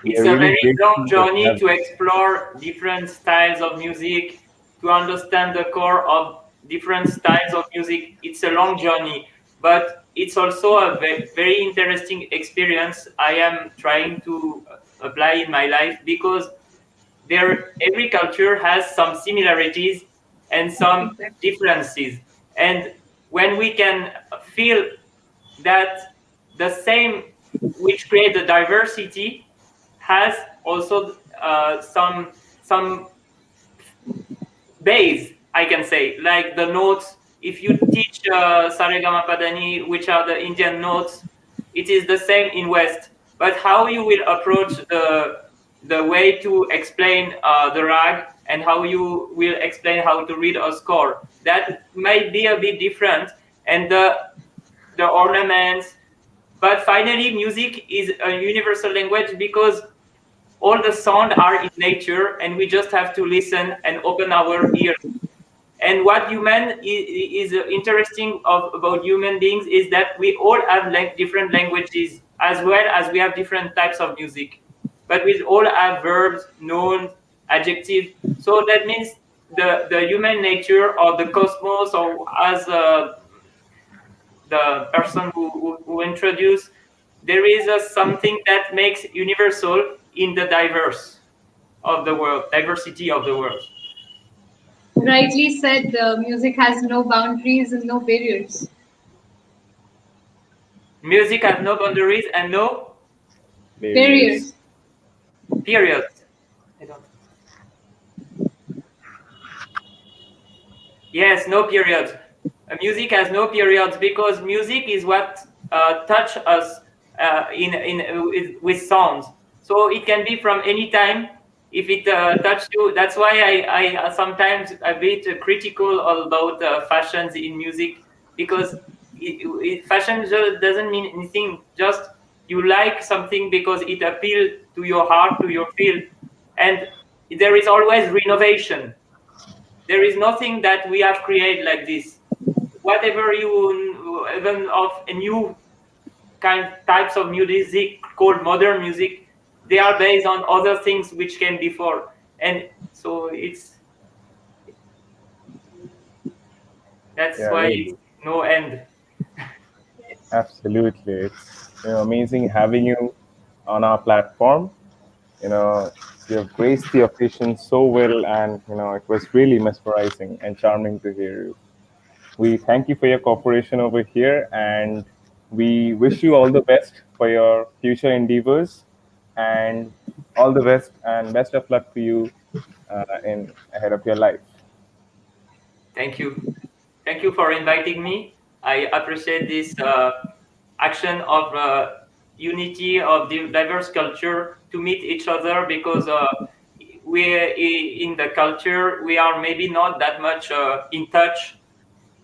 We It's are a really very long grateful that you journey have. to explore different styles of music, to understand the core of different styles of music. It's a long journey, but it's also a very interesting experience I am trying to apply in my life, because every culture has some similarities and some Exactly. differences. And when we can feel that the same which create the diversity has also some base, I can say, like the notes. If you teach saregama padani, which are the Indian notes, it is the same in West. But how you will approach the way to explain the rag, and how you will explain how to read a score, that might be a bit different. And the ornaments, but finally music is a universal language, because all the sound are in nature, and we just have to listen and open our ears. And what is interesting about human beings is that we all have different languages, as well as we have different types of music, but we all have verbs, nouns, adjectives. So that means the human nature, or the cosmos, or as the person who introduced, there is something that makes universal in the diversity of the world. Rightly said, music has no boundaries and no barriers. Music has no boundaries and no Barriers. Barriers. periods. I don't. Yes, no periods. Music has no periods, because music is what touch us with sounds. So it can be from any time. If it touched you, that's why I sometimes a bit critical about fashions in music, because fashion just doesn't mean anything. Just you like something because it appeals to your heart, to your feel, and there is always renovation. There is nothing that we have created like this. Whatever you even of a new kind types of music called modern music, they are based on other things which came before, and so that's Yeah, why really. it's no end. Absolutely. It's amazing having you on our platform. You know, you have graced the occasion so well, and it was really mesmerizing and charming to hear you. We thank you for your cooperation over here, and we wish you all the best for your future endeavors, and all the best and best of luck for you in ahead of your life. Thank you. Thank you for inviting me. I appreciate this action of unity of the diverse culture to meet each other, because in the culture we are maybe not that much in touch,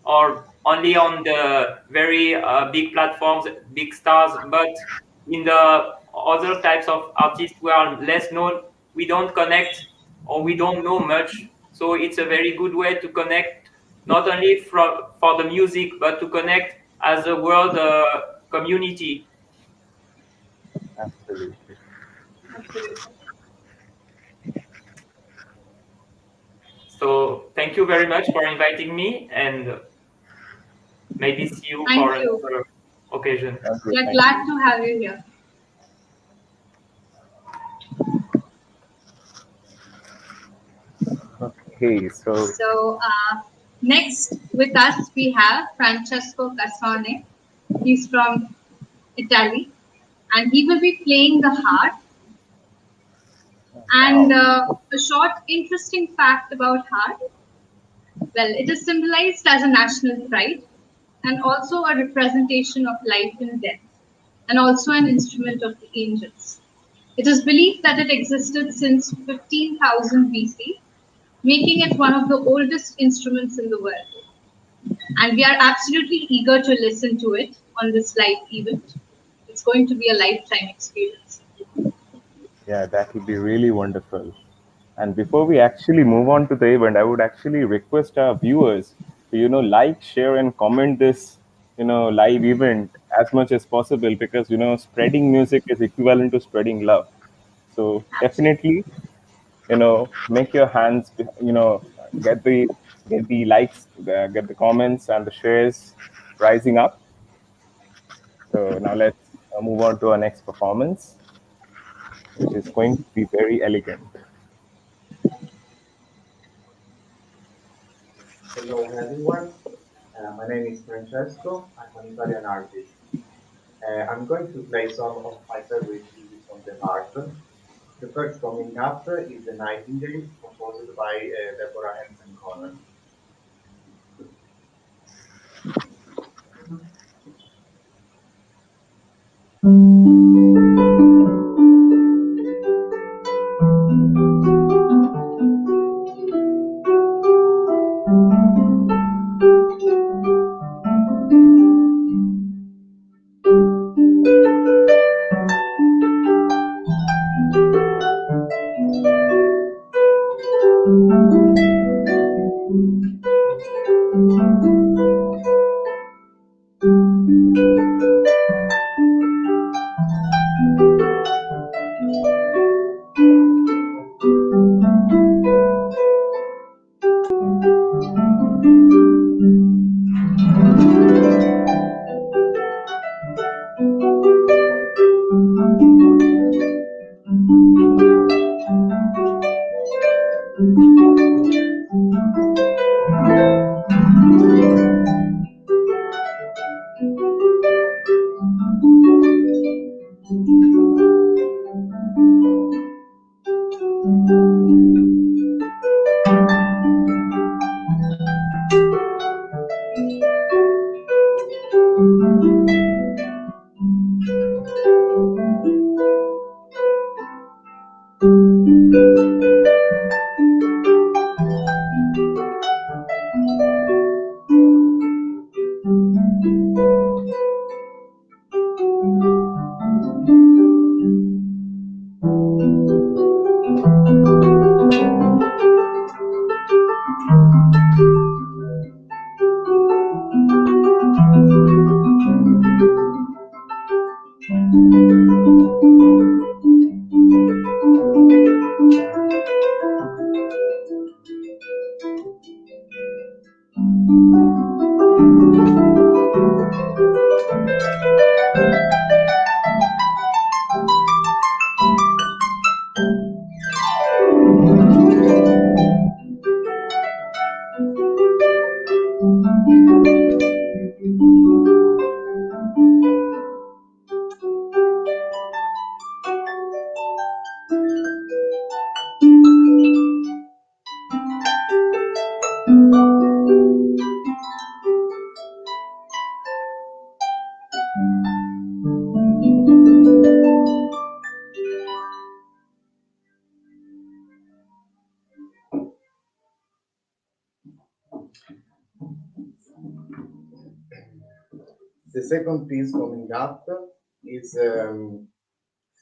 or only on the very big platforms, big stars, but in the other types of artists who are less known, we don't connect, or we don't know much. So it's a very good way to connect, not only for the music, but to connect as a world community. Absolutely. Absolutely. So thank you very much for inviting me, and maybe see you Thank for you. another occasion. Thank you. We are Thank glad you. to have you here. Okay, so So, next With us, we have Francesco Cassone. He's from Italy, and he will be playing the harp. And a short, interesting fact about harp. Well, it is symbolized as a national pride and also a representation of life and death, and also an instrument of the angels. It is believed that it existed since 15,000 BC, making it one of the oldest instruments in the world. And we are absolutely eager to listen to it on this live event. It's going to be a lifetime experience. Yeah, that would be really wonderful. And before we actually move on to the event, I would actually request our viewers to, like, share and comment this, live event as much as possible, because, spreading music is equivalent to spreading love. So definitely, make your hands, get the likes, get the comments and the shares rising up. So now let's move on to our next performance, which is going to be very elegant. Hello everyone, my name is Francesco, I'm an Italian artist. I'm going to play some of my favorite pieces on the harp. The first coming up is The Nightingale, composed by Deborah Hansen Connor. The second piece coming up is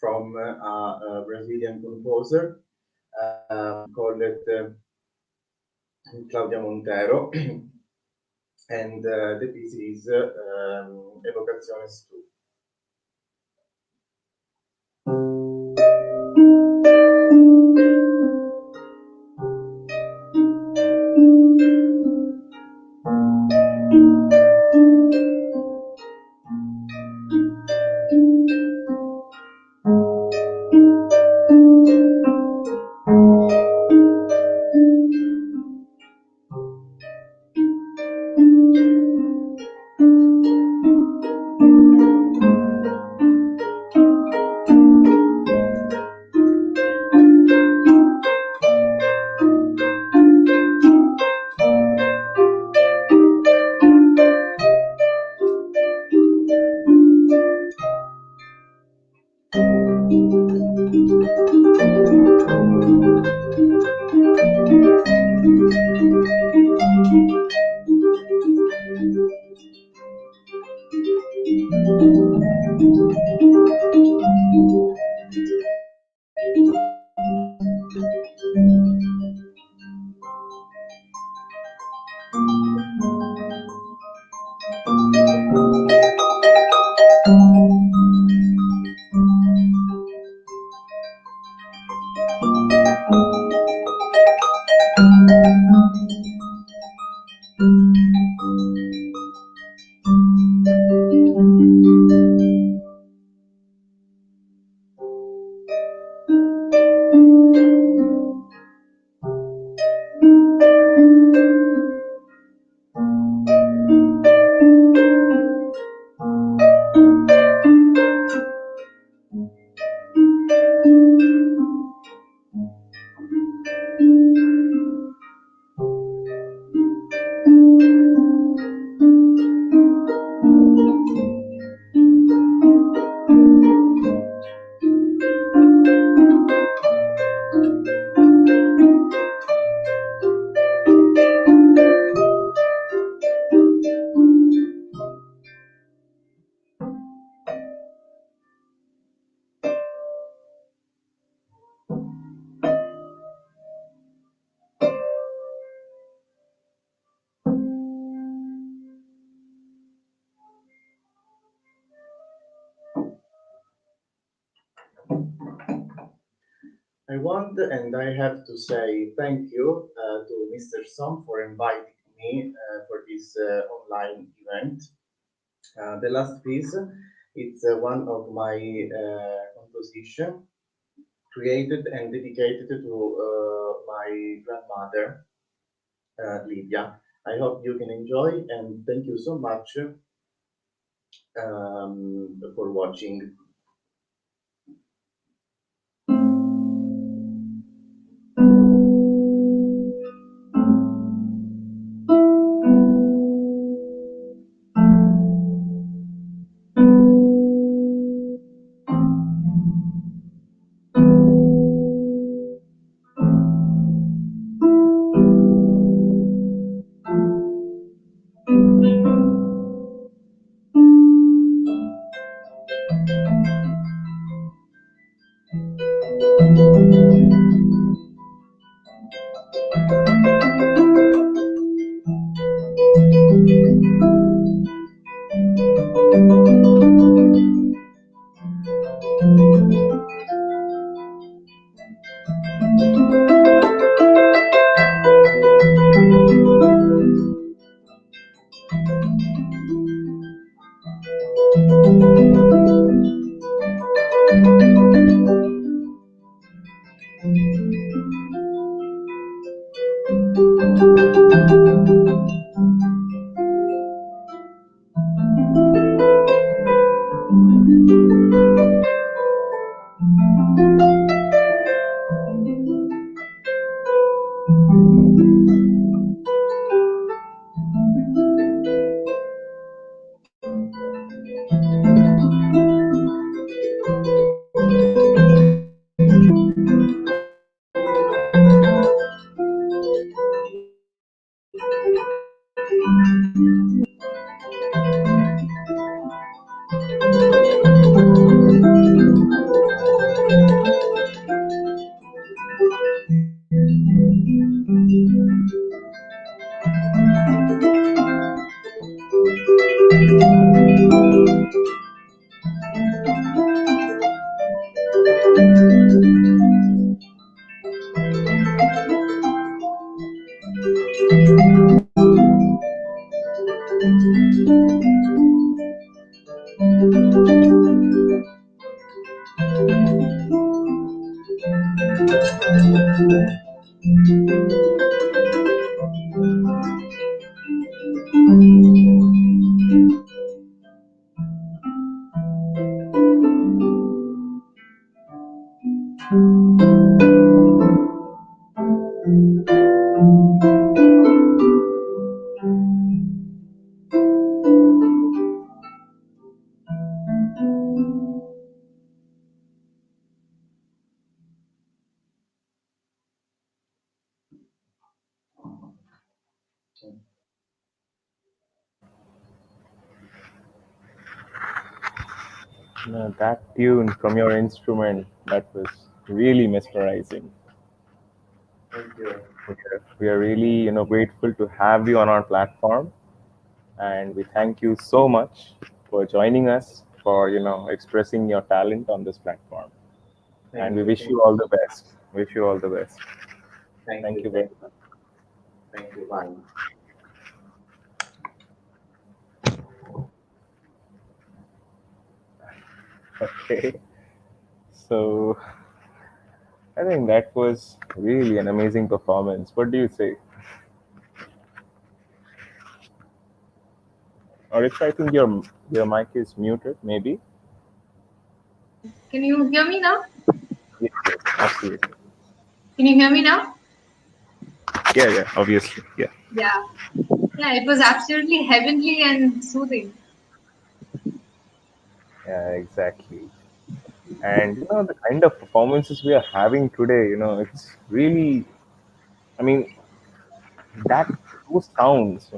from a Brazilian composer called Claudia Montero, and the piece is Evocaciones 2. I want and I have to say thank you to Mr. Som for inviting me for this online event. The last piece, it's one of my composition created and dedicated to my grandmother, Lydia. I hope you can enjoy and thank you so much for watching. That tune from your instrument, that was really mesmerizing. Thank you. We are really, grateful to have you on our platform, and we thank you so much for joining us, for expressing your talent on this platform. And we wish Thank you all the best. Wish you all the best. thank Thank you, you very much. thank you. Bye. Okay. So I think that was really an amazing performance. What do you say? Or if I think your mic is muted, maybe. Can you hear me now? Yes, yes, absolutely. Can you hear me now? Yeah, yeah, obviously, yeah. Yeah. Yeah, it was absolutely heavenly and soothing. Yeah, exactly. And the kind of performances we are having today, it's really, I mean, that those sounds,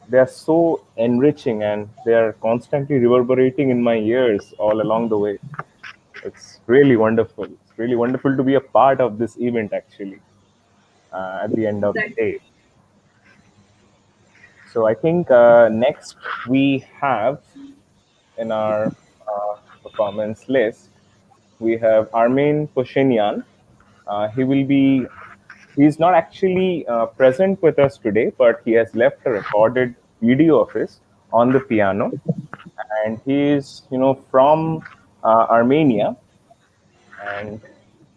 they are so enriching and they are constantly reverberating in my ears all along the way. It's really wonderful. It's really wonderful to be a part of this event, actually, at the end of the Exactly. day. So I think next we have in our performance list, we have Armen Puchinayan. He will be. He's not actually present with us today, but he has left a recorded video of his on the piano, and he is, from Armenia, and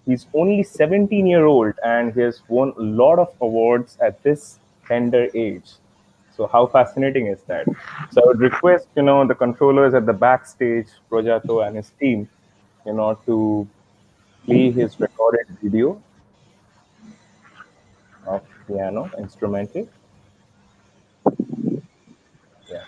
he's only 17-year-old, and he has won a lot of awards at this tender age. So how fascinating is that? So I would request, the controllers at the backstage, Projato and his team, to play his recorded video of piano instrumental. Yeah.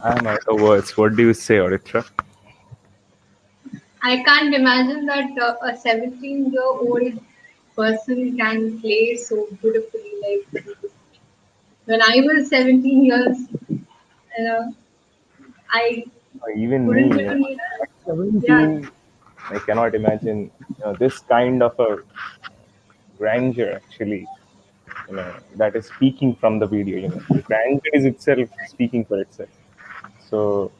I'm out of words. What do you say, Oritra? I can't imagine that a 17-year-old person can play so beautifully. Like when I was 17 years, I Even couldn't me, even, at yeah, 17, I cannot imagine this kind of a grandeur, actually, that is speaking from the video. The grandeur is itself speaking for itself. So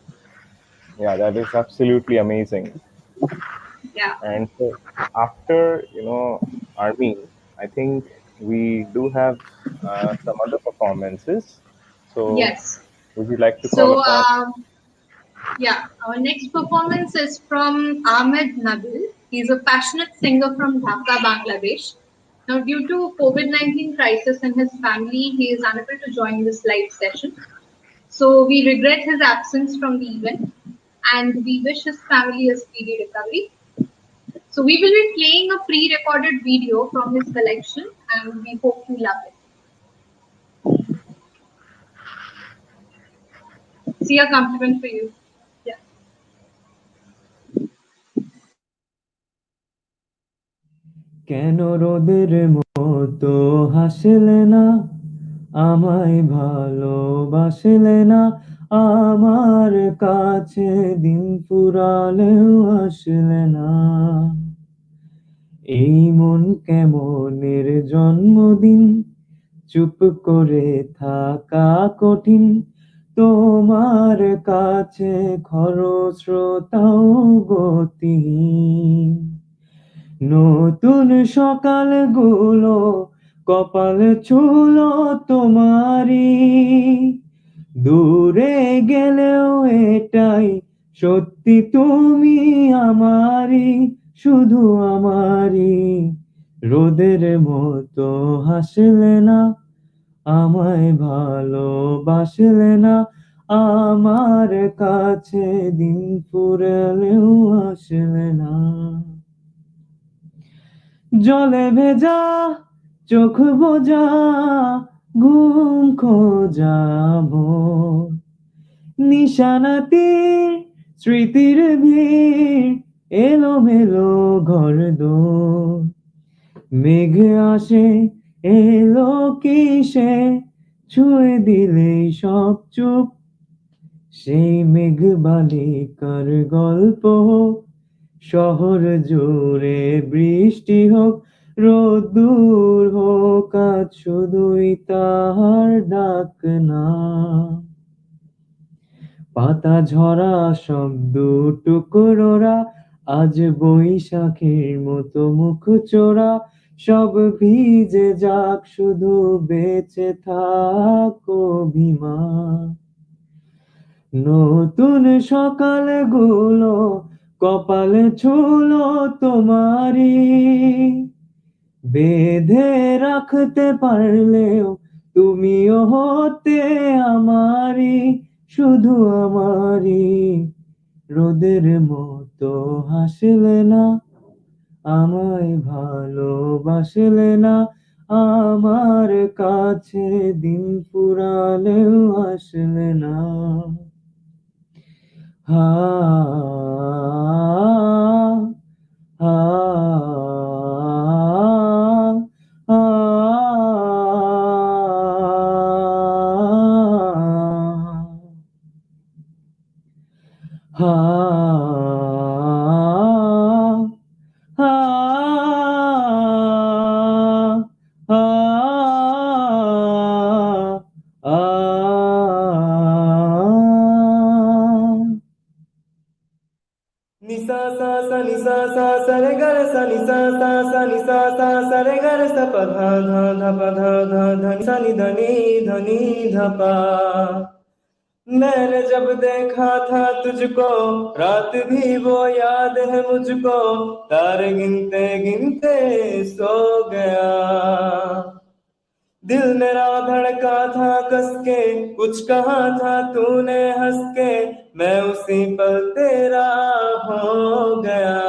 yeah, that is absolutely amazing. yeah, And so after Army, I think we do have some other performances. So yes. would you like to call So, upon? yeah, our next performance is from Ahmed Nabil. He's a passionate singer from Dhaka, Bangladesh. Now, due to COVID-19 crisis in his family, he is unable to join this live session. So we regret his absence from the event and we wish his family a speedy recovery. So we will be playing a pre-recorded video from his collection and we hope you love it. See a compliment for you. Yeah. কেন রোদের মতো হাসলে না, আমায় ভালোবাসলে না, আমার কাছে দিন ফুরালেও আসলে না। এই মন কেমনের জন্মদিন, চুপ করে থাকা কঠিন, তোমার কাছে খরস্রোতাও গতিহীন। নতুন সকালগুলো কপাল ছুলো তোমারই, দূরে গেলেও এটাই সত্যি তুমি আমারই, শুধু আমারই। রোদের মতো হাসলে না, আমায় ভালোবাসলে না, আমার কাছে দিন ফুরালেও আসলে না। জলে ভেজা চোখ বোঝা, ঘুম খোঁজা ভোর, নিশানাতে স্মৃতির ভিড়, এলোমেলো ঘরদোর। মেঘ আসে এলো কিসে, ছুঁয়ে দিলেই সব চুপ, সেই মেঘ বালিকার গল্প হোক, শহর জুড়ে বৃষ্টি হোক, রোদ্দুর হোক, আজ শুধুই তাহার ডাক না। পাতা ঝরা শব্দ টুকরোরা, আজ বৈশাখের মতো মুখ চোরা, সব ভিজে যাক, শুধু বেঁচে থাক অভিমান। নতুন সকালগুলো কপালে ছুলো তোমারই, বেঁধে রাখতে পারলেও তুমিও হতে আমারই, শুধু আমারই। রোদের মতো হাসলে না, আমায় ভালোবাসলে না, আমার কাছে দিন ফুরালেও আসলে না। হা হা হা হা Nisa sa sa nisa sa sa re ga re sa nisa sa sa nisa sa sa re ga re sa pa dha dha dha pa dha dha dha sa ni dha pa। मैंने जब देखा था तुझको, रात भी वो याद है मुझको, तारे गिनते गिनते सो गया। दिल मेरा धड़का था कस के, कुछ कहा था तूने हंस के, मैं उसी पल तेरा हो गया।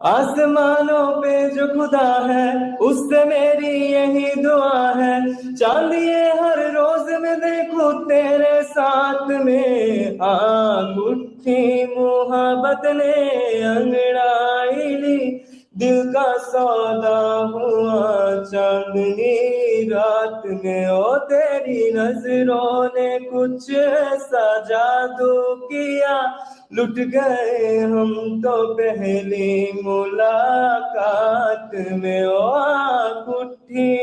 आसमानों पे जो खुदा है, उससे मेरी यही दुआ है, चांदिए हर रोज में देखूं तेरे साथ में। आँख उठी मुहब्बत ने अंगड़ाई ली, दिल का सौदा हुआ चांदनी रात में। ओ तेरी नजरों ने कुछ ऐसा जादू किया, लुट गए हम तो पहली मुलाकात में। ओ आँख उठी,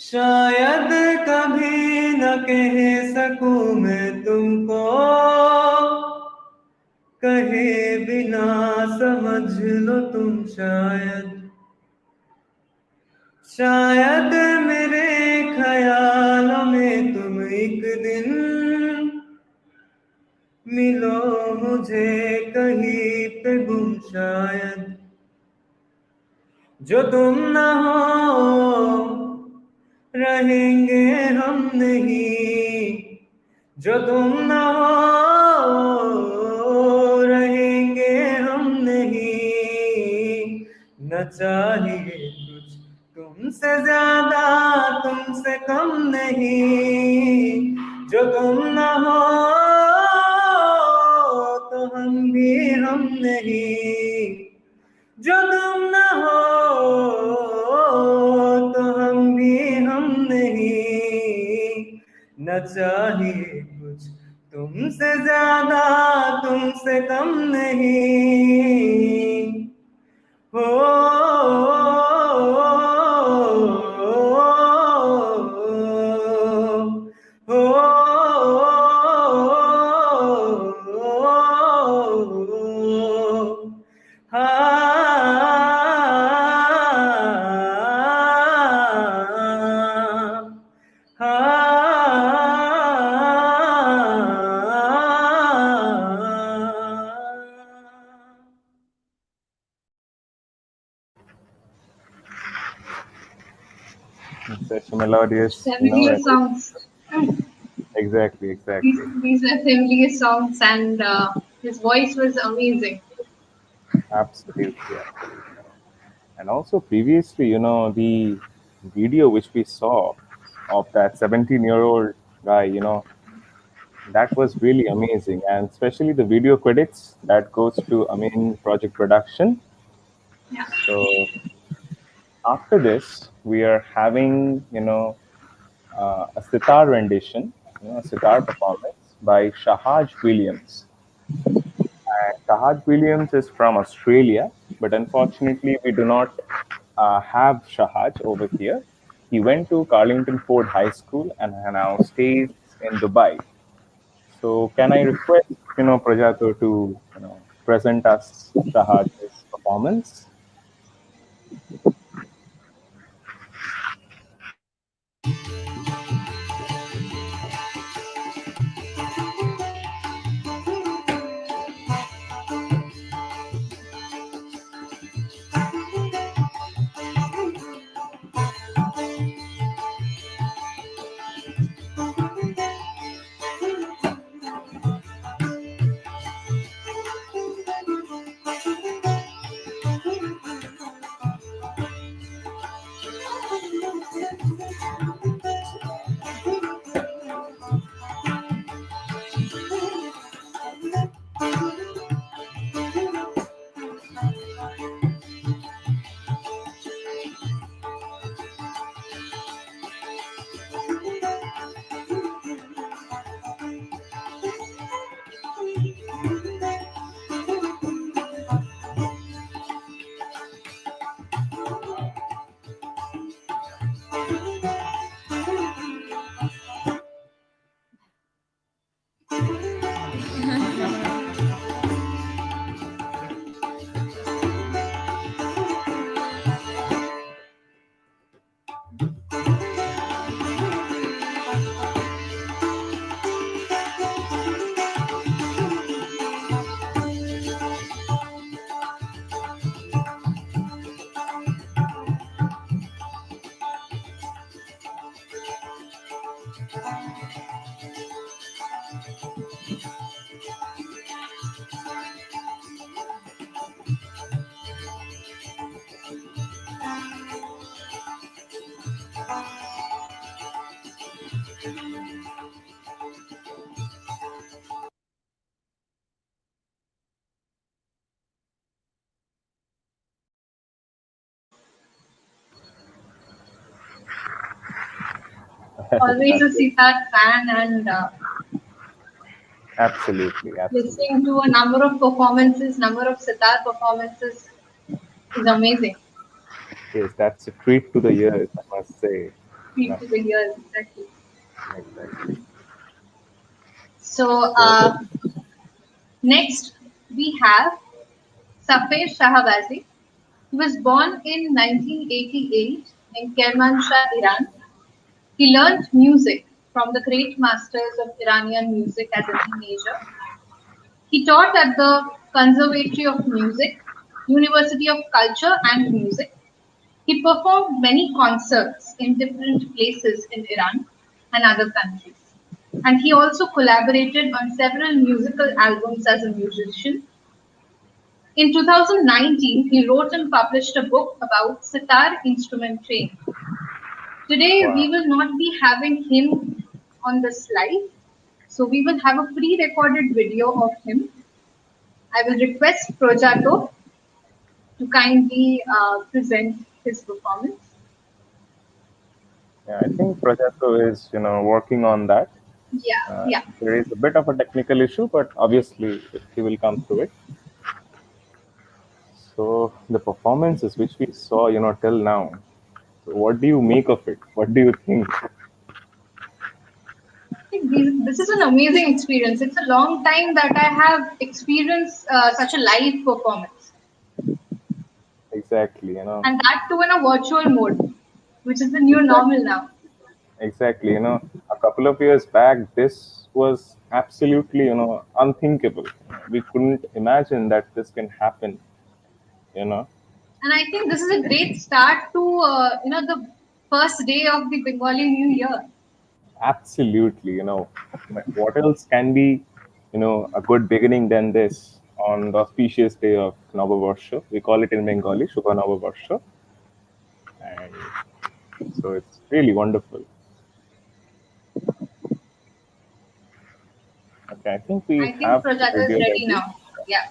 शायद कभी न कह सकूं मैं तुमको, कहे बिना समझ लो तुम शायद। शायद मेरे ख्यालों में तुम एक दिन मिलो मुझे कहीं पे गुम शायद। जो तुम ना हो रहेंगे हम नहीं जो तुम न हो, रहेंगे हम नहीं, न चाहिए कुछ तुमसे ज्यादा तुमसे कम नहीं, जो तुम न हो तो हम भी हम नहीं, जो तुम न हो तो हम भी हम नहीं, न चाहिए कुछ तुमसे ज्यादा तुमसे कम नहीं, हो Such melodious, Familiar songs. exactly. These are familiar songs, and his voice was amazing. Absolutely. And also previously, the video which we saw of that 17-year-old guy, that was really amazing. And especially the video credits that goes to Project Production. Yeah. So after this, we are having, a sitar rendition, a sitar performance by Sahaj Williams. And Sahaj Williams is from Australia, but unfortunately, we do not have Shahaj over here. He went to Carlington Ford High School and now stays in Dubai. So, can I request, Prajato to, present us Shahaj's performance? Always a Sitar fan, and Absolutely. listening to a number of Sitar performances is amazing. Yes, that's a treat to the ears, I must say. Treat to the ears, exactly. Exactly. So next we have Sepehr Shahbazi. He was born in 1988 in Kermanshah, Iran. He learned music from the great masters of Iranian music as a teenager. He taught at the Conservatory of Music, University of Culture and Music. He performed many concerts in different places in Iran and other countries. And he also collaborated on several musical albums as a musician. In 2019, he wrote and published a book about sitar instrument training. Today, Wow. we will not be having him on the slide, so we will have a pre-recorded video of him. I will request Projato to kindly present his performance. Yeah, I think Prajato is, working on that. Yeah. There is a bit of a technical issue, but obviously he will come through it. So the performances which we saw, till now, so what do you make of it? What do you think? This is an amazing experience. It's a long time that I have experienced such a live performance, Exactly, and that too in a virtual mode, which is the new normal now. Exactly. A couple of years back, this was absolutely, unthinkable. We couldn't imagine that this can happen, you know. And I think this is a great start to the first day of the Bengali New Year. Absolutely, what else can be, a good beginning than this on the auspicious day of Navavarsha? We call it in Bengali, Shubha Navavarsha. And so it's really wonderful. Okay, I think we I think have the Projata is video ready ready. now. Yeah.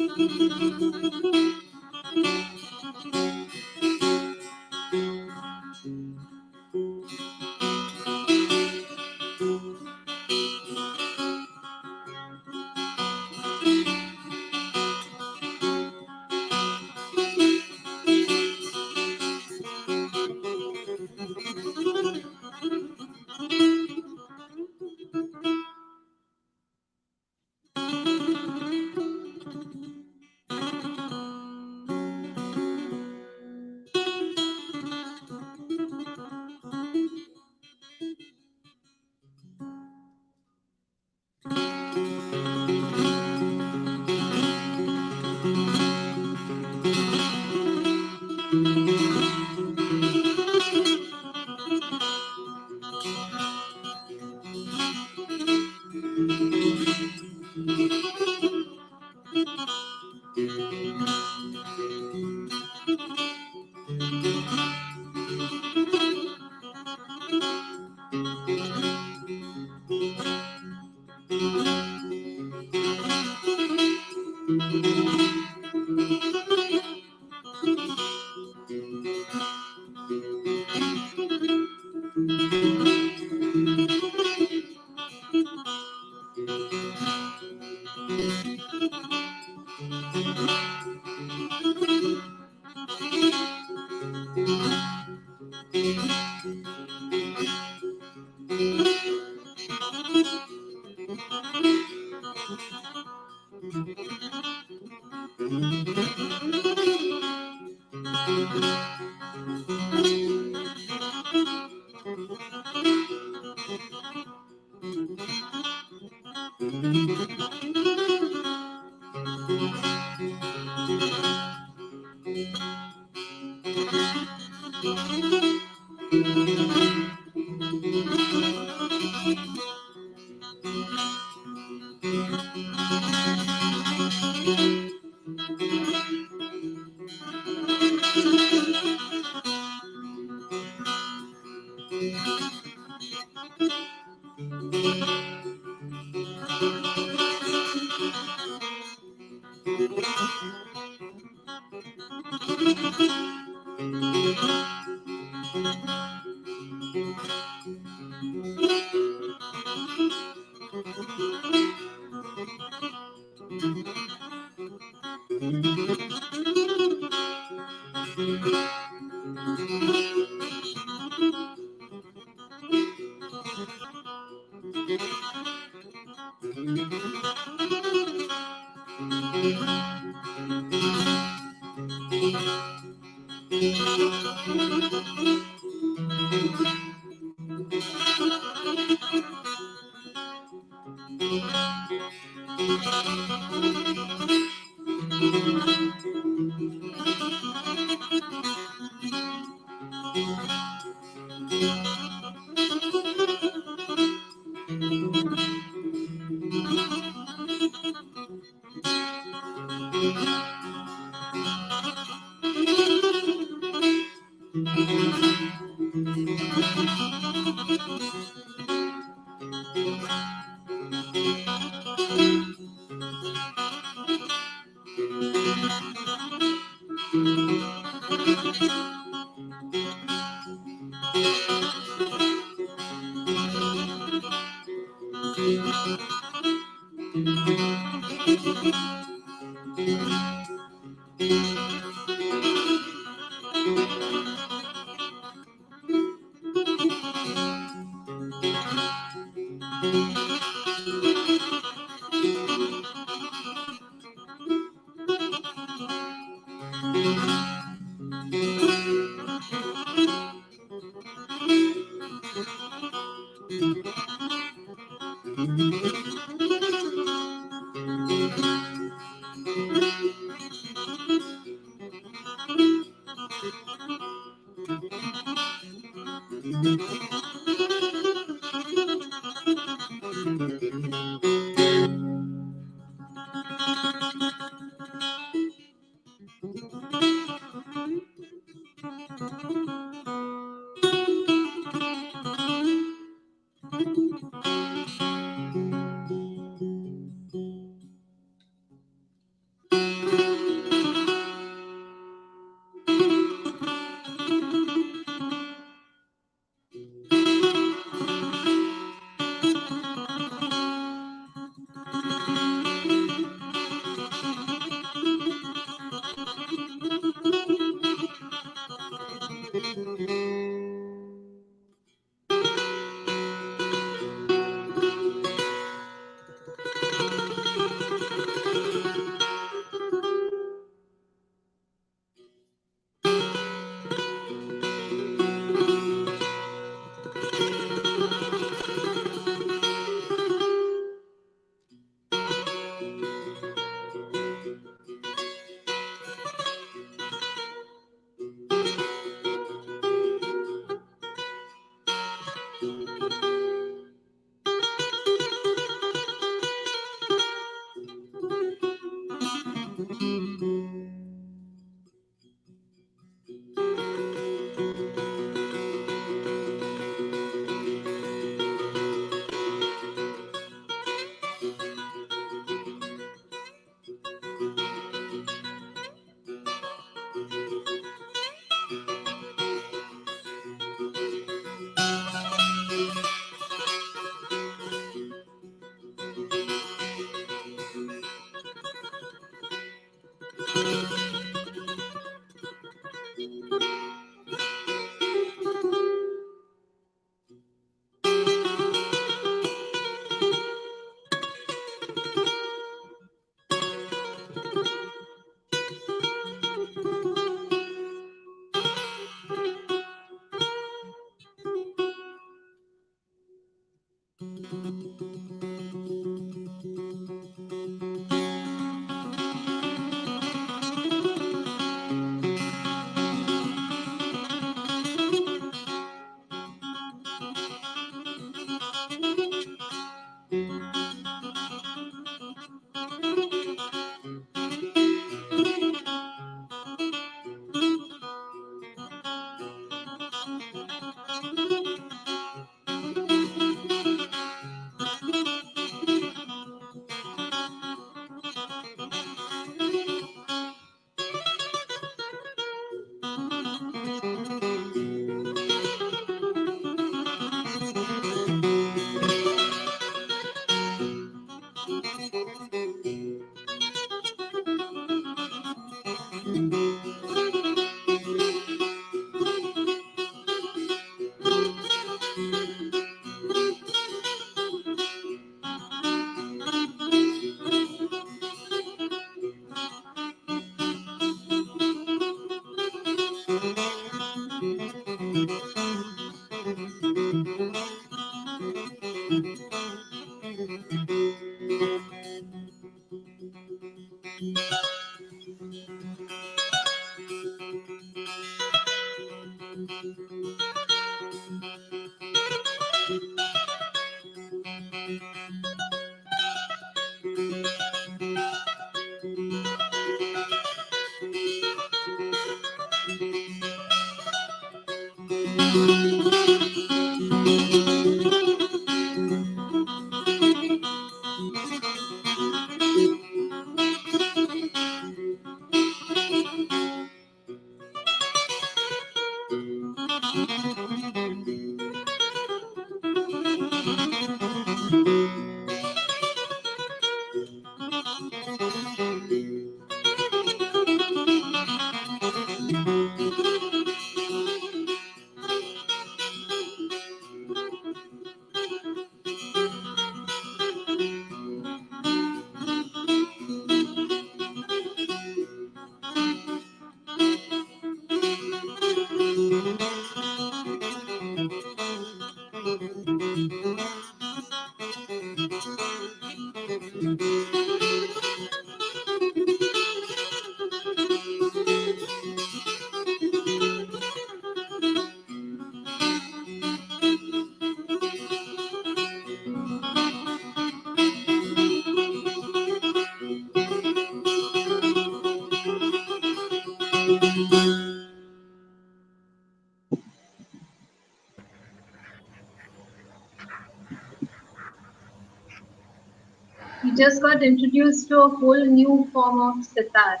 We just got introduced to a whole new form of sitar.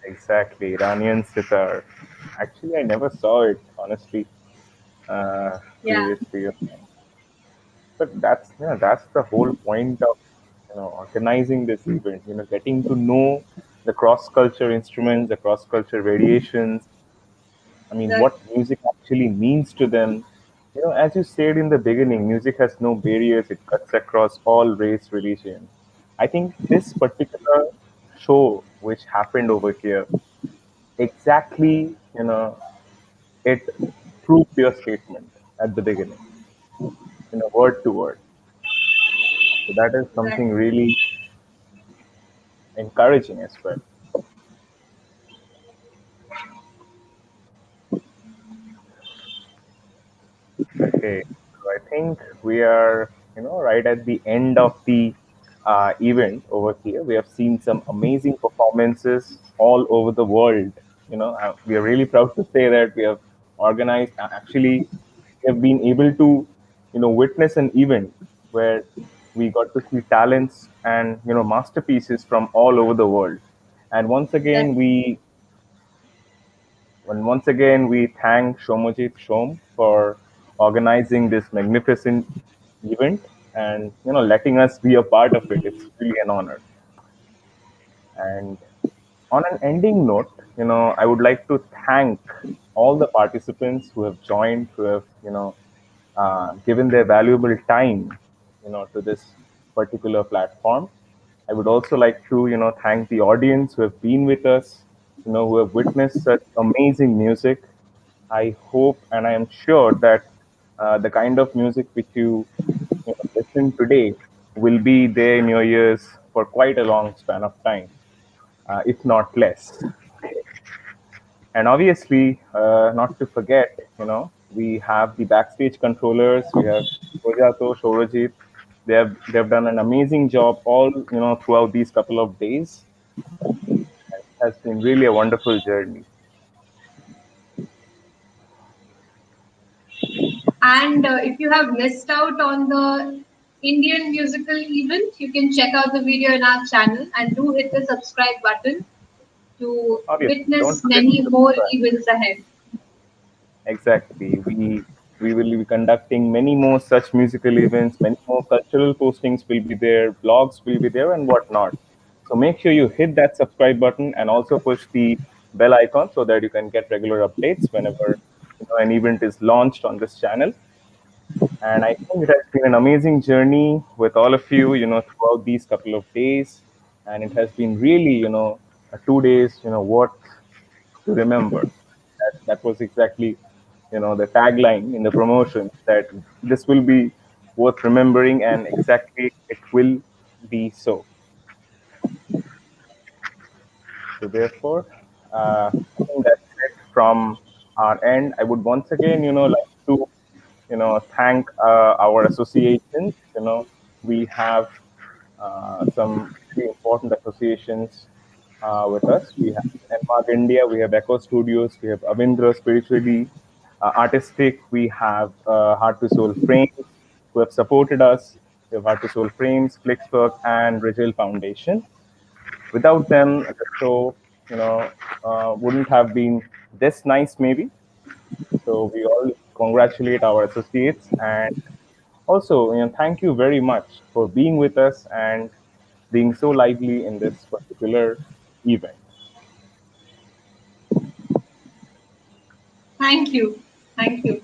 Exactly, Iranian sitar. Actually, I never saw it, honestly, Yeah, previously. But that's the whole point of organizing this event. Getting to know the cross culture instruments, the cross culture variations. I mean, right. what music actually means to them. As you said in the beginning, music has no barriers. It cuts across all race, religion. I think this particular show, which happened over here, exactly, it proved your statement at the beginning, word to word. So that is Right. something really encouraging as well. Okay, so I think we are, right at the end of the event over here. We have seen some amazing performances all over the world. We are really proud to say that we have organized. Actually, we have been able to, witness an event where we got to see talents and masterpieces from all over the world. And Right. once again, we thank Shomajit Shom for organizing this magnificent event and letting us be a part of it. It's really an honor. And on an ending note, I would like to thank all the participants who have joined, who have given their valuable time, to this particular platform. I would also like to, thank the audience who have been with us, who have witnessed such amazing music. I hope and I am sure that the kind of music which you listen today will be there in your ears for quite a long span of time, if not less. And obviously, not to forget, we have the backstage controllers. We have Ojato, Shorajit. They've done an amazing job all throughout these couple of days. It has been really a wonderful journey. And if you have missed out on the Indian musical event, you can check out the video in our channel and do hit the subscribe button to Obviously, don't witness forget to many more subscribe. events ahead. Exactly. We will be conducting many more such musical events. Many more cultural postings will be there. Blogs will be there, and whatnot. So make sure you hit that subscribe button and also push the bell icon so that you can get regular updates whenever an event is launched on this channel. And I think it has been an amazing journey with all of you, throughout these couple of days. And it has been really, a 2 days, worth to remember. That was exactly, the tagline in the promotion, that this will be worth remembering, and exactly it will be so. So therefore, I think that's it from our end. I would once again, like to, thank our associations. We have some very important associations with us. We have Denmark India, we have Echo Studios, we have Avindra Spiritually Artistic, we have Heart to Soul Frames, who have supported us. We have Heart to Soul Frames, Flixwork, and Rigel Foundation. Without them, the show, wouldn't have been this nice, maybe. So we all congratulate our associates, and also, thank you very much for being with us and being so lively in this particular event. Thank you. Thank you.